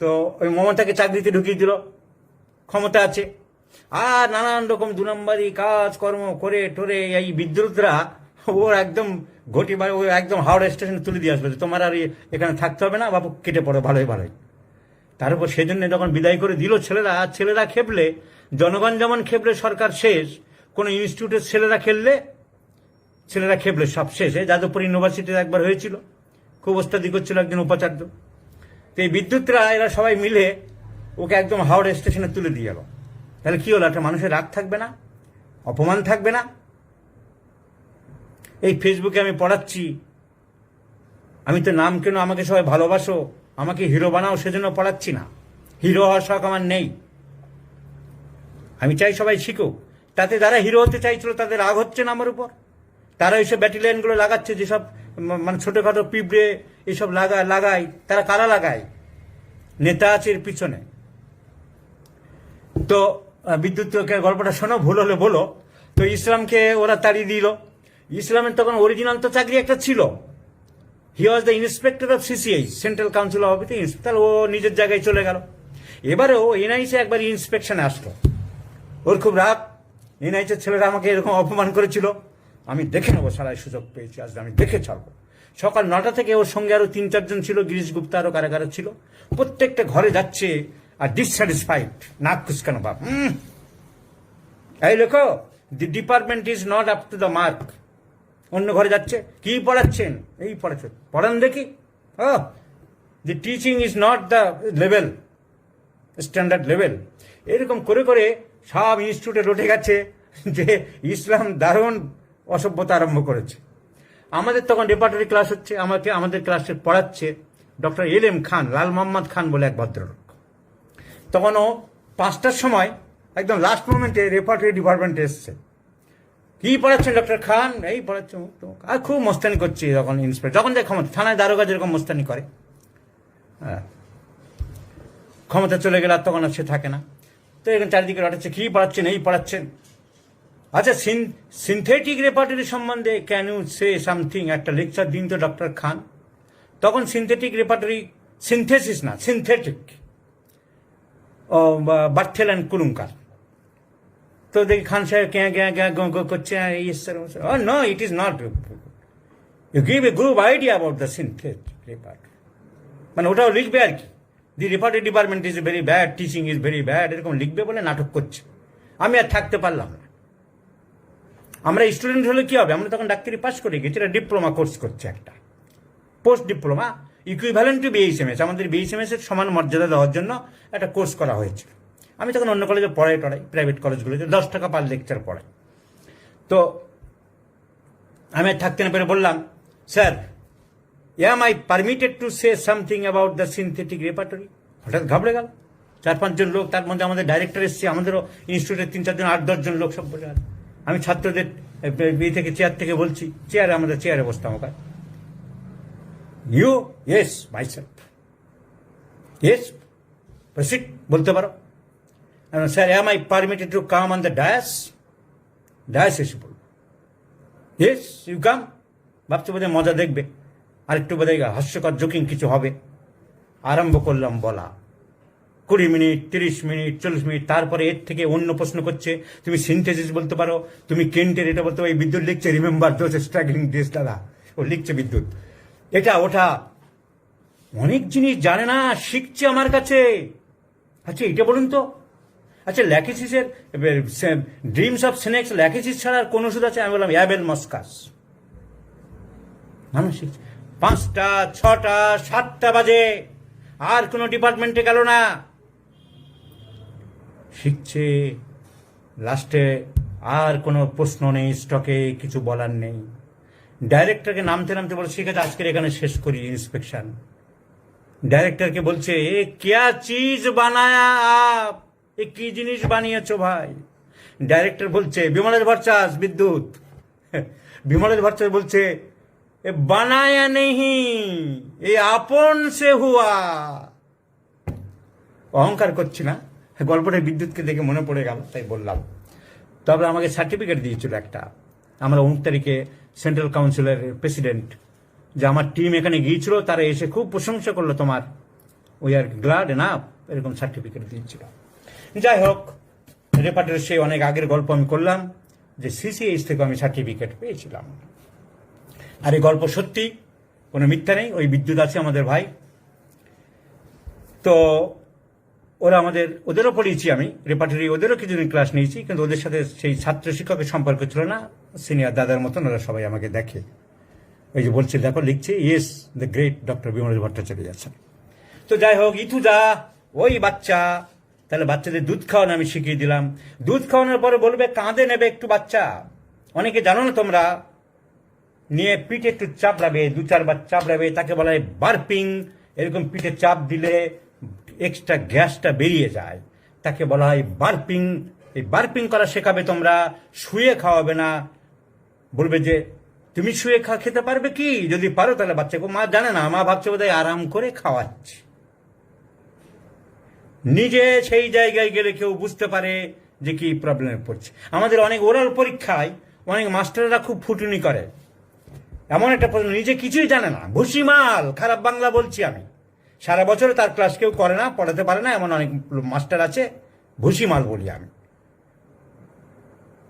তো ওই মমতাকে চাকরিতে ঢুকিয়ে দিল, ক্ষমতা আছে। আর নানান রকম 2 নম্বরই কাজ কর্ম করে টোরে এই বিদ্যুৎরা ওর একদম ঘটি, ও একদম হাওড়া স্টেশনে তুলে দিয়ে আসবে, তোমার আর এখানে থাকতে হবে না, বাবু কেটে পড়ো ভালোই ভালোই। তার উপর সেজন্য যখন বিদায় করে দিল ছেলেরা খেপলে, জনগণ যেমন খেপলে সরকার শেষ, কোনো ইনস্টিটিউটের ছেলেরা খেপলে সব শেষ। যাদবপুর ইউনিভার্সিটিতে একবার হয়েছিল, খুব ওস্তাদি করছিল একজন উপাচার্য। তো এই বিদ্যুৎরা এরা সবাই মিলে ওকে একদম হাওড়া স্টেশনে তুলে দিয়ে গেল। তাহলে কি হলো, একটা মানুষের রাগ থাকবে না, অপমান থাকবে না? এই ফেসবুকে আমি পড়াচ্ছি, আমি তো নাম কেন, আমাকে সবাই ভালোবাসো, আমাকে হিরো বানাও, সেজন্য পড়াচ্ছি না। হিরো হওয়ার শখ আমার নেই। আমি চাই সবাই শিখুক। তাতে যারা হিরো হতে চাইছিল তাদের রাগ হচ্ছে না আমার উপর। তারা এইসব ব্যাটালিয়ানগুলো লাগাচ্ছে, যেসব মানে ছোটখাটো পিঁপড়ে এইসব লাগায়, তারা কারা লাগায়? নেতা আছে এর পিছনে। তো বিদ্যুৎকে গল্পটা শোনো, ভুল হলে বলো। তো ইসলামকে ওরা তাড়িয়ে দিল। ইসলামের তখন অরিজিনাল তো চাকরি একটা ছিল, he was the inspector of CCH, central council of office. তাহলে ও নিজের জায়গায় চলে গেল। এবারেও এনআইসে একবার ইন্সপেকশনে আসলো, ওর খুব রাগ। এনআইসের ছেলেরা আমাকে এরকম অপমান করেছিল, আমি দেখে নেবো, সারাই সুযোগ পেয়েছি আজ, আমি দেখে ছাড়বো। সকাল 9টা থেকে ওর সঙ্গে আরো 3-4 জন ছিল, গিরিশ গুপ্তা আরো কারাগারে ছিল। প্রত্যেকটা ঘরে যাচ্ছে আর ডিসস্যাটিসফাইড, নাক কুচকানো বাপ। এই লেখো, the department is not up to the mark. অন্য ঘরে যাচ্ছে, কি পড়াচ্ছেন? এই পড়াচ্ছেন, পড়ান দেখি। The teaching is not the level, standard level. এরকম করে করে সব ইনস্টিটিউটে রটে গেছে যে ইসলাম দারুণ অসভ্যতা আরম্ভ করেছে। আমাদের তখন রেপার্টরি ক্লাস হচ্ছে, আমাদের ক্লাসে পড়াচ্ছে ডক্টর LM খান, লাল মোহাম্মদ খান বলে এক ভদ্রলোক। তখন ও 5টার সময় একদম লাস্ট মোমেন্টে রেপার্টরি ডিপার্টমেন্টে এসছে, কি পড়াচ্ছেন ডক্টর খান, এই পড়াচ্ছেন, আর খুব মস্তানি করছি যখন ইন্সপেক্টর, যখন যে ক্ষমতা, থানায় দারোগা যেরকম মস্তানি করে, হ্যাঁ, ক্ষমতা চলে গেলে আর তখন আর সে থাকে না। তো এখানে চারিদিকে রটাচ্ছে, কি পড়াচ্ছেন, এই পড়াচ্ছেন। আচ্ছা, সিনথেটিক রেপার্টরি সম্বন্ধে ক্যান ইউ সে সামথিং, একটা লেকচার দিন তো ডক্টর খান। তখন সিনথেটিক রেপার্টরি, সিনথেসিস না, সিনথেটিক, বার্থেল অ্যান্ড কুলুঙ্কার। তো দেখি খান সাহেব গ্যাঁ করছে, no it is not, you give a group idea about the synthetic repertory, মানে ওটাও লিখবে আর কি, the repertory department is very bad, teaching is very bad, এরকম লিখবে বলে নাটক করছে। আমি আর থাকতে পারলাম না। আমরা স্টুডেন্ট হলে কি হবে, আমরা তখন ডাক্তারি পাস করে গেছি, এটা ডিপ্লোমা কোর্স করছে, একটা post diploma equivalent to BHMS, আমাদের বিএইচএমএস এর সমান মর্যাদা দেওয়ার জন্য একটা কোর্স করা হয়েছিল। আমি তখন অন্য কলেজে টড়াই, প্রাইভেট কলেজগুলোতে 10 টাকা পার লেকচার পড়াই। তো আমি থাকতে না পেরে বললাম, sir, am I permitted to say something about the synthetic repertory? হঠাৎ ঘাবড়ে গেল, 4-5 জন লোক, তার মধ্যে আমাদের ডাইরেক্টর এসছে, আমাদেরও ইনস্টিটিউটের 3-4 জন, 8-10 জন লোক সব বলে। আমি ছাত্রদের থেকে চেয়ার থেকে বলছি, আমাদের চেয়ারে বসতাম ওখানে, you, yes, myself, yes, proceed, বলতে পারো। Sir, am I permitted to come on the dais? Dais এসে বলল, ইয়েস, ইউ কাম। ভাবছে বোধহয় মজা দেখবে, আরেকটু বোধহয় হাস্যকর জোকিং কিছু হবে। আরম্ভ করলাম বলা, 20 মিনিট, 30 মিনিট, 40 মিনিট, তারপরে এর থেকে অন্য প্রশ্ন করছে, তুমি সিনথেসিস বলতে পারো, তুমি কেন্টের এটা বলতে পারো। এই বিদ্যুৎ লিখছে, রিমেম্বার দোজ স্ট্রাগলিং ডেজ, দাদা ও লিখছে বিদ্যুৎ, এটা ওটা, অনেক জিনিস জানে না, শিখছে আমার কাছে। আচ্ছা, এটা বলুন তো, আচ্ছা, ল্যাকিসিসের ড্রিমস অফ স্নেক্স, ল্যাকিসিস ছাড়া আর কোন ওষুধ আছে? আমি বললাম অ্যাবেল মস্কাস। মানুষ শিখছে। 5টা, 6টা, 7টা বাজে, আর কোনো ডিপার্টমেন্টে গেল না, শিখছে। লাস্টে আর কোনো প্রশ্ন নেই, স্টকে কিছু বলার নেই। ডাইরেক্টরকে নামতে নামতে বলে, ঠিক আছে, আজকের এখানে শেষ করি ইন্সপেকশন। ডাইরেক্টরকে বলছে, এ ক্যা চিজ বানায়া আপ, এ কি জিনিস বানিয়েছো ভাই? ডাইরেক্টর বলছে, বিমলের ভরচাস বিদ্যুৎ। বিমলের ভরচাস বলছে, এ বানায়া নেহি, এ আপন সে হুয়া। অহংকার করছি না, গল্পটা বিদ্যুৎকে দেখে মনে পড়ে গেল, তাই বললাম। তবে আমাকে সার্টিফিকেট দিয়েছিল একটা, আমরা 19 তারিখে সেন্ট্রাল কাউন্সিলের প্রেসিডেন্ট, যে আমার টিম এখানে গিয়েছিল, তারা এসে খুব প্রশংসা করলো তোমার, উই আর গ্ল্যাড এনাফ, এরকম সার্টিফিকেট দিয়েছিল। যাই হোক, রেপার্টরির সেই অনেক আগের গল্প আমি করলাম, যে সিসিএইচ থেকে আমি সার্টিফিকেট পেয়েছিলাম। আর এই গল্প সত্যি, কোনো মিথ্যা নেই। ওই বিদ্যুৎ আছে আমাদের ভাই, তো ওরা ওদেরও পড়িয়েছি আমি রেপার্টরি, ওদেরও কিছুদিন ক্লাস নিয়েছি, কিন্তু ওদের সাথে সেই ছাত্র শিক্ষকের সম্পর্ক ছিল না, সিনিয়র দাদার মতন ওরা সবাই আমাকে দেখে। ওই যে বলছে, দেখো লিখছে, yes, the great doctor Bimal Bhattacharya আছেন। তো যাই হোক, ইথুদা ওই বাচ্চা, তাহলে বাচ্চাদের দুধ খাওয়ানো আমি শিখিয়ে দিলাম। দুধ খাওয়ানোর পরে বলবে, কাঁধে নেবে একটু বাচ্চা, অনেকে জানো না তোমরা, নিয়ে পিঠে একটু চাপড়াবে, 2-4 বার চাপড়াবে, তাকে বলা হয় বার্পিং। এরকম পিঠে চাপ দিলে এক্সট্রা গ্যাসটা বেরিয়ে যায়, তাকে বলা হয় বার্পিং। এই বার্পিং করা শেখাবে তোমরা, শুয়ে খাওয়াবে না। বলবে যে, তুমি শুয়ে খেতে পারবে কি? যদি পারো তাহলে বাচ্চাকে, মা জানে না, মা ভাবছে বোধহয় আরাম করে খাওয়াচ্ছে। নিজে সেই জায়গায় গেলে কেউ বুঝতে পারে যে কি প্রবলেমে পড়ছে। আমাদের অনেক ওরাল পরীক্ষায় অনেক মাস্টাররা খুব ফুটুনি করে, এমন একটা প্রশ্ন, নিজে কিছুই জানে না, ভুসিমাল, খারাপ বাংলা বলছি আমি, সারা বছরে তার ক্লাস কেউ করে না, পড়াতে পারে না, এমন অনেক মাস্টার আছে, ভুসিমাল বলি আমি।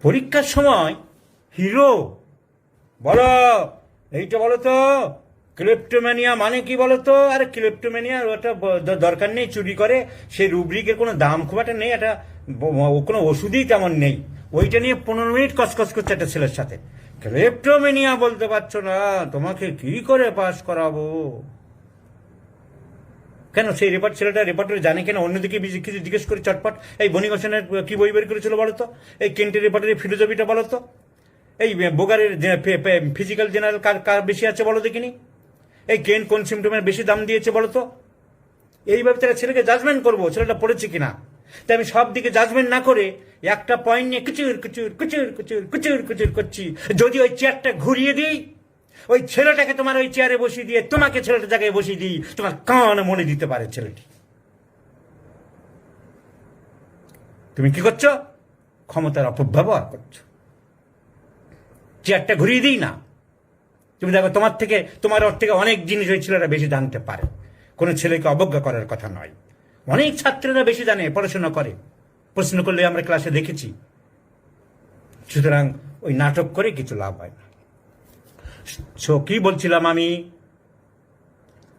পরীক্ষার সময় হিরো, বলো এইটা বলো তো, ক্লেপ্টোম্যানিয়া মানে কি বলো তো? আরে ক্লেপ্টোম্যানিয়া ওটা দরকার নেই, চুরি করে, সেই রুব্রিকের কোনো দাম খুব একটা নেই, এটা কোনো ওষুধই তেমন নেই। ওইটা নিয়ে 15 মিনিট কসকস করছে একটা ছেলের সাথে, ক্লেপ্টোম্যানিয়া বলতে পারছো না, তোমাকে কি করে পাস করাবো? কেন সেই ছেলেটা রেপার্টরি জানে কেন? অন্যদিকে কিছু জিজ্ঞেস করে চটপট, এই বনিগোসেনের কি বই বের করেছিল বলো তো, এই কেন্টের রেপার্টরি ফিলোসফিটা বলো তো, এই বোগারের ফিজিক্যাল জেনারেল কার বেশি আছে বলো দেখিনি, এই কেন কোন সিমটমের বেশি দাম দিয়েছে বলো তো। এইভাবে তারা ছেলেকে জাজমেন্ট করবো ছেলেটা পড়েছে কিনা। তাই আমি সব দিকে জাজমেন্ট না করে একটা পয়েন্ট নিয়ে কুচুর কুচুর কুচুর কুচুর কুচুর কুচুর করছি। যদি ওই চেয়ারটা ঘুরিয়ে দিই, ওই ছেলেটাকে তোমার ওই চেয়ারে বসিয়ে দিয়ে তোমাকে ছেলেটার জায়গায় বসিয়ে দিই, তোমার কান মনে দিতে পারে ছেলেটি। তুমি কি করছো? ক্ষমতার অপব্যবহার করছো। চেয়ারটা ঘুরিয়ে দিই না, তুমি দেখো তোমার ওর থেকে অনেক জিনিস ওই ছেলেরা বেশি জানতে পারে। কোনো ছেলেকে অবজ্ঞা করার কথা নয়। অনেক ছাত্ররা বেশি জানে, পড়াশোনা করে, প্রশ্ন করলে আমরা ক্লাসে দেখেছি। সুতরাং ওই নাটক করে কিছু লাভ হয় না। সো কি বলছিলাম আমি?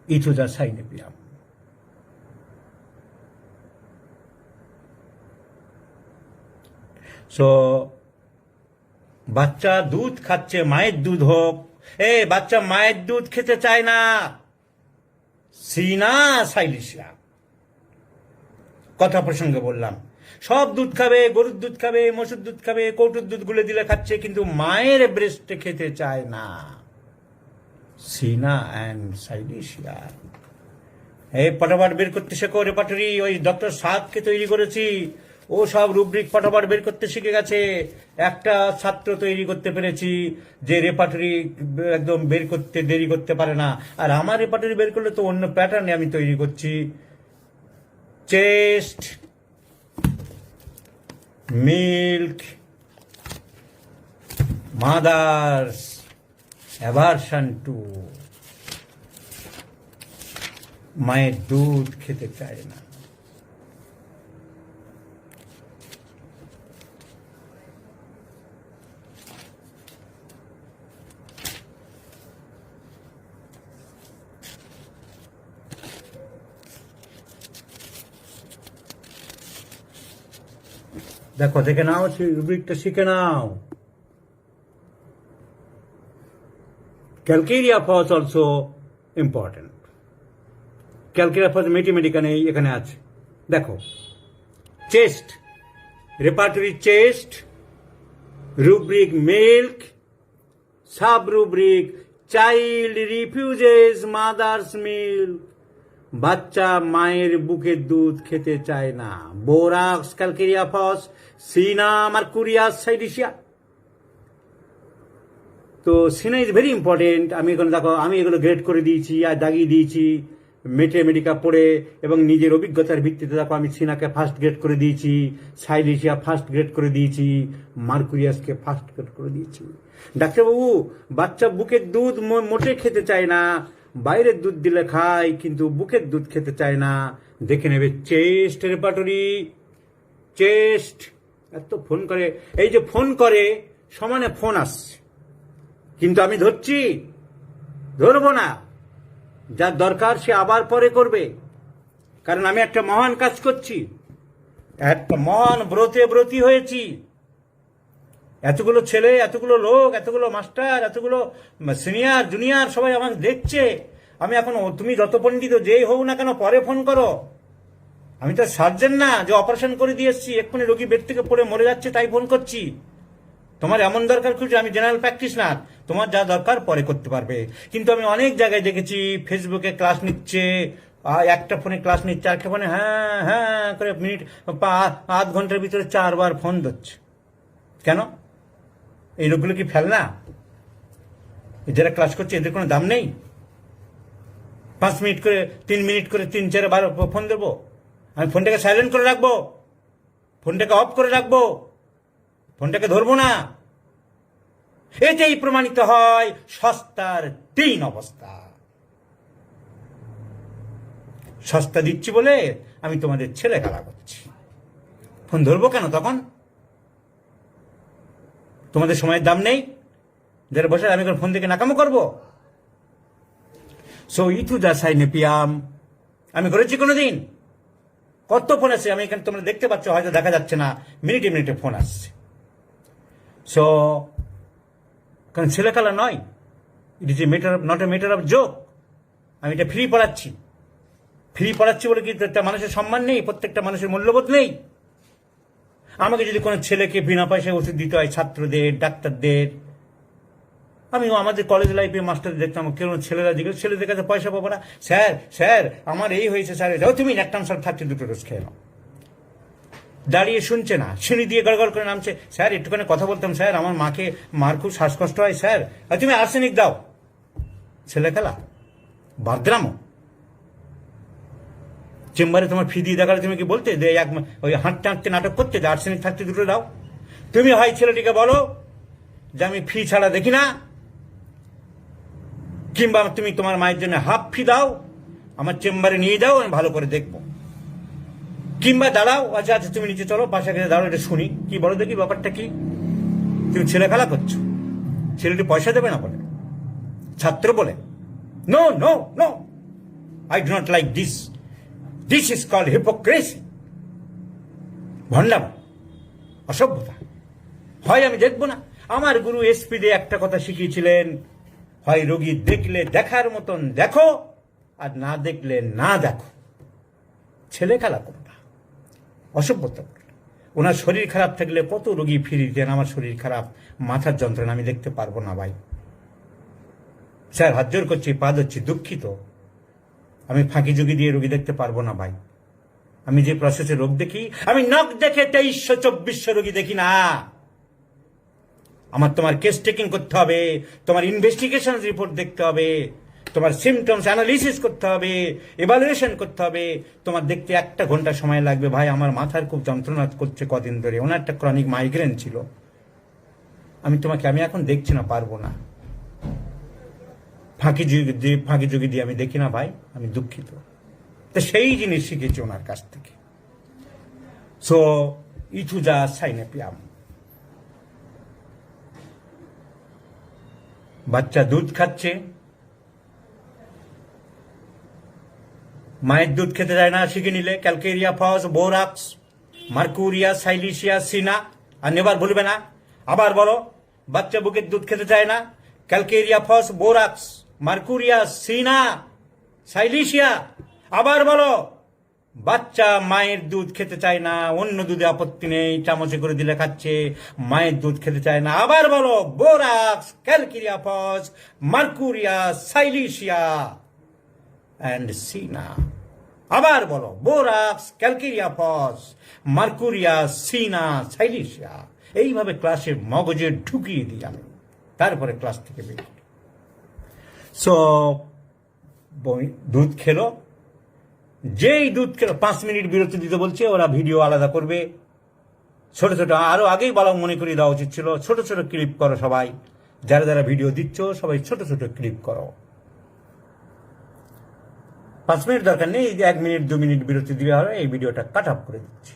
ইথুজা সাইনে পিয়াম। সো বাচ্চা দুধ খাচ্ছে, মায়ের দুধ হোক। বাচ্চা মায়ের দুধ খেতে চায় না। সিনা সাইলিশিয়া কথা প্রসঙ্গে বললাম, সব দুধ খাবে, গরুর দুধ খাবে, মসুর দুধ খাবে, কৌটুর দুধ গুলে দিলে খাচ্ছে, কিন্তু মায়ের ব্রেস্টে খেতে চায় না। সিনা অ্যান্ড সাইলিশিয়া। পটাপট বের করতে শেখো রেপার্টরি। ওই ডক্টর সাদকে তৈরি করেছি, ও সব রুব্রিক পটাপট বের করতে শিখে গেছে। একটা ছাত্র তৈরি করতে পেরেছি যে রেপার্টরি একদম বের করতে দেরি করতে পারে না। আর আমার রেপার্টরি বের করলে তো অন্য প্যাটার্নে আমি তৈরি করছি। Chest, milk, mother's, aversion to, মায়ের দুধ খেতে চায় না। দেখো, দেখে নাও, রুব্রিকটা শিখে নাও। Calcarea phos also important. Calcarea phos মেটিমেটিকা নেই, এখানে আছে। দেখো, chest, repertory chest, rubric milk, sub rubric child refuses mother's milk. বাচ্চা মায়ের বুকের দুধ খেতে চায় না। Borax, calcarea phos, cina, mercurius, silicea. তো সিনা ইজ ভেরি ইম্পর্টেন্ট। আমি এগুলো গ্রেড করে দিয়েছি আর দাগিয়ে দিয়েছি মেটেমেডিকা পড়ে, এবং নিজের অভিজ্ঞতার ভিত্তিতে দেখো আমি সিনাকে ফার্স্ট গ্রেড করে দিয়েছি, সাইলিশিয়া ফার্স্ট গ্রেড করে দিয়েছি, মার্কুরিয়াসকে ফার্স্ট গ্রেড করে দিয়েছি। ডাক্তারবাবু, বাচ্চা বুকের দুধ মোটে খেতে চায় না, বাইরের দুধ দিলে খায় কিন্তু বুকের দুধ খেতে চায় না। দেখে নেবে চেস্ট রেপার্টরি, চেস্ট। এত ফোন করে, এই যে ফোন করে সমানে ফোন আসছে, কিন্তু আমি ধরবো না। যার দরকার সে আবার পরে করবে, কারণ আমি একটা মহান কাজ করছি, একটা মহান ব্রতী হয়েছি। এতগুলো ছেলে, এতগুলো লোক, এতগুলো মাস্টার, এতগুলো সিনিয়র জুনিয়র সবাই আমাকে দেখছে। আমি এখন, তুমি যত পণ্ডিত যেই হোক না কেন, পরে ফোন করো। আমি তো সার্জেন না যে অপারেশন করে দিয়ে এসছি, এক্ষুনি রোগী বেড থেকে পড়ে মরে যাচ্ছে তাই ফোন করছি। তোমার এমন দরকার খুঁজে, আমি জেনারেল প্র্যাকটিশনার, তোমার যা দরকার পরে করতে পারবে। কিন্তু আমি অনেক জায়গায় দেখেছি ফেসবুকে ক্লাস নিচ্ছে, একটা ফোনে ক্লাস নিচ্ছে, আরেকটা ফোনে হ্যাঁ হ্যাঁ করে মিনিট আধ ঘন্টার ভিতরে 4 বার ফোন দিচ্ছে। কেন? এই লোকগুলো কি ফেলনা? যারা ক্লাস করছে এদের কোনো দাম নেই? 5 মিনিট করে, 3 মিনিট করে 3-4 বার ফোন দেবো? আমি ফোনটাকে সাইলেন্ট করে রাখবো, ফোনটাকে অফ করে রাখবো, ফোনটাকে ধরবো না। এটাই প্রমাণিত হয় সস্তার 3 অবস্থা। সস্তা দিচ্ছি বলে আমি তোমাদের ছেলে খেলা করছি। ফোন ধরবো কেন তখন? তোমাদের সময়ের দাম নেই? যারা বসে আমি ফোন থেকে নাকামো করবো? সো ইথুজা সাইনে পিয়াম আমি করেছি কোনোদিন? কত ফোন আসছে, আমি এখানে তোমরা দেখতে পাচ্ছ, হয়তো দেখা যাচ্ছে না, মিনিটে মিনিটে ফোন আসছে। সো কারণ ছেলে খেলা নয়, ইট is not a matter of joke. আমি এটা ফ্রি পড়াচ্ছি বলে কি একটা মানুষের সম্মান নেই? প্রত্যেকটা মানুষের মূল্যবোধ নেই? আমাকে যদি কোনো ছেলেকে বিনা পয়সায় ওষুধ দিতে হয়, ছাত্রদের, ডাক্তারদের, আমিও আমাদের কলেজ লাইফে মাস্টার দেখতাম, কেউ ছেলেরা জিজ্ঞেস, ছেলেদের কাছে পয়সা পাবো না। স্যার আমার এই হয়েছে স্যার, যাও তুমি ল্যাকটাম সার 32 ডোজ খেয়ে নাও। দাঁড়িয়ে শুনছে না, সিঁড়ি দিয়ে গড়গড় করে নামছে। স্যার একটুখানি কথা বলতাম স্যার, আমার মার খুব শ্বাসকষ্ট হয় স্যার, আর তুমি আর্সেনিক দাও। ছেলে খেলা, বাদরামো। চেম্বারে তোমার ফি দিয়ে দেখালে তুমি কি বলতে যে ওই হাঁটতে হাঁটতে নাটক করতে যে আর্সেনিক থাকতে দুটো দাও? তুমি হয় ছেলেটিকে বলো যে আমি ফি ছাড়া দেখি না, কিংবা তুমি তোমার মায়ের জন্য হাফ ফি দাও, আমার চেম্বারে নিয়ে যাও, আমি ভালো করে দেখবো। কিংবা দাঁড়াও, আচ্ছা আচ্ছা তুমি নিচে চলো, পাশে গেলে দাঁড়াও, এটা শুনি কি বলো দেখি ব্যাপারটা কি। তুমি ছেলে খেলা করছো, ছেলেটি পয়সা দেবে না বলে, ছাত্র বলে। No no no, I do not like this, this is called hypocrisy, ভণ্ডাম, অসভ্যতা। হয় আমি দেখবো না। আমার গুরু এসপি দিয়ে একটা কথা শিখিয়েছিলেন, হয় রোগী দেখলে দেখার মতন দেখো, আর না দেখলে না দেখো। ছেলে খেলা করো না, অসভ্যতা। ওনার শরীর খারাপ থাকলে কত রোগী ফিরিয়ে দেন, আমার শরীর খারাপ, মাথার যন্ত্রণা, আমি দেখতে পারবো না ভাই। স্যার হাত জোর করছি, পা ধরছি, দুঃখিত, আমি ফাঁকি ঝুঁকি দিয়ে রোগী দেখতে পারবো না ভাই। আমি যে প্রসেসে রোগ দেখি, আমি নখ দেখে 2300-2400 রোগী দেখি না। আমার তোমার কেস টেকিং করতে হবে, তোমার ইনভেস্টিগেশন রিপোর্ট দেখতে হবে, তোমার সিমটমস অ্যানালিসিস করতে হবে, এভালুয়েশন করতে হবে। তোমার দেখতে 1 ঘন্টা সময় লাগবে ভাই। আমার মাথার খুব যন্ত্রণা করছে কদিন ধরে, ওনার একটা ক্রনিক মাইগ্রেন ছিল। আমি এখন দেখছি না, পারবো না। ফাঁকি ঝুঁকি দিয়ে আমি দেখি না ভাই, আমি দুঃখিত। তো সেই জিনিস শিখেছি ওনার কাছ থেকে। সো ইথুজা সাইনে পিয়াম। বাচ্চা দুধ খাচ্ছে, মায়ের দুধ খেতে যায় না, শিখে নিলে ক্যালকেরিয়া ফস, বোরাক্স, মার্কুরিয়া, সাইলিশিয়া, সিনা, আর নেবার ভুলবে না। আবার বলো, বাচ্চা বুকের দুধ খেতে চায় না, ক্যালকেরিয়া ফস, বোরাক্স, মার্কুরিয়া, সিনা, সাইলিশিয়া। আবার বলো, বাচ্চা মায়ের দুধ খেতে চায় না, অন্য দুধে আপত্তি নেই, চামচে করে দিলে খাচ্ছে, মায়ের দুধ খেতে চায় না। আবার বলো, borax, calcarea phos, mercurius, silicea and cina. আবার বলো, borax, calcarea phos, mercurius, cina, silicea. এইভাবে ক্লাসে মগজে ঢুকিয়ে দিই আমি, তারপরে ক্লাস থেকে বেরিয়ে। সো দুধ খেলো, যেই দুধ খেলো 5 মিনিট বিরতি দিতে বলছে, ওরা ভিডিও আলাদা করবে। ছোট ছোট, আরো আগেই বলা মনে করিয়ে দেওয়া উচিত ছিল, ছোট ছোট ক্লিপ করো সবাই, যারা যারা ভিডিও দিচ্ছ সবাই ছোট ছোট ক্লিপ করো। 5 মিনিট দরকার নেই, 1 মিনিট 2 মিনিট বিরতি দিলে হবে। এই ভিডিওটা কাট আপ করে দিচ্ছি।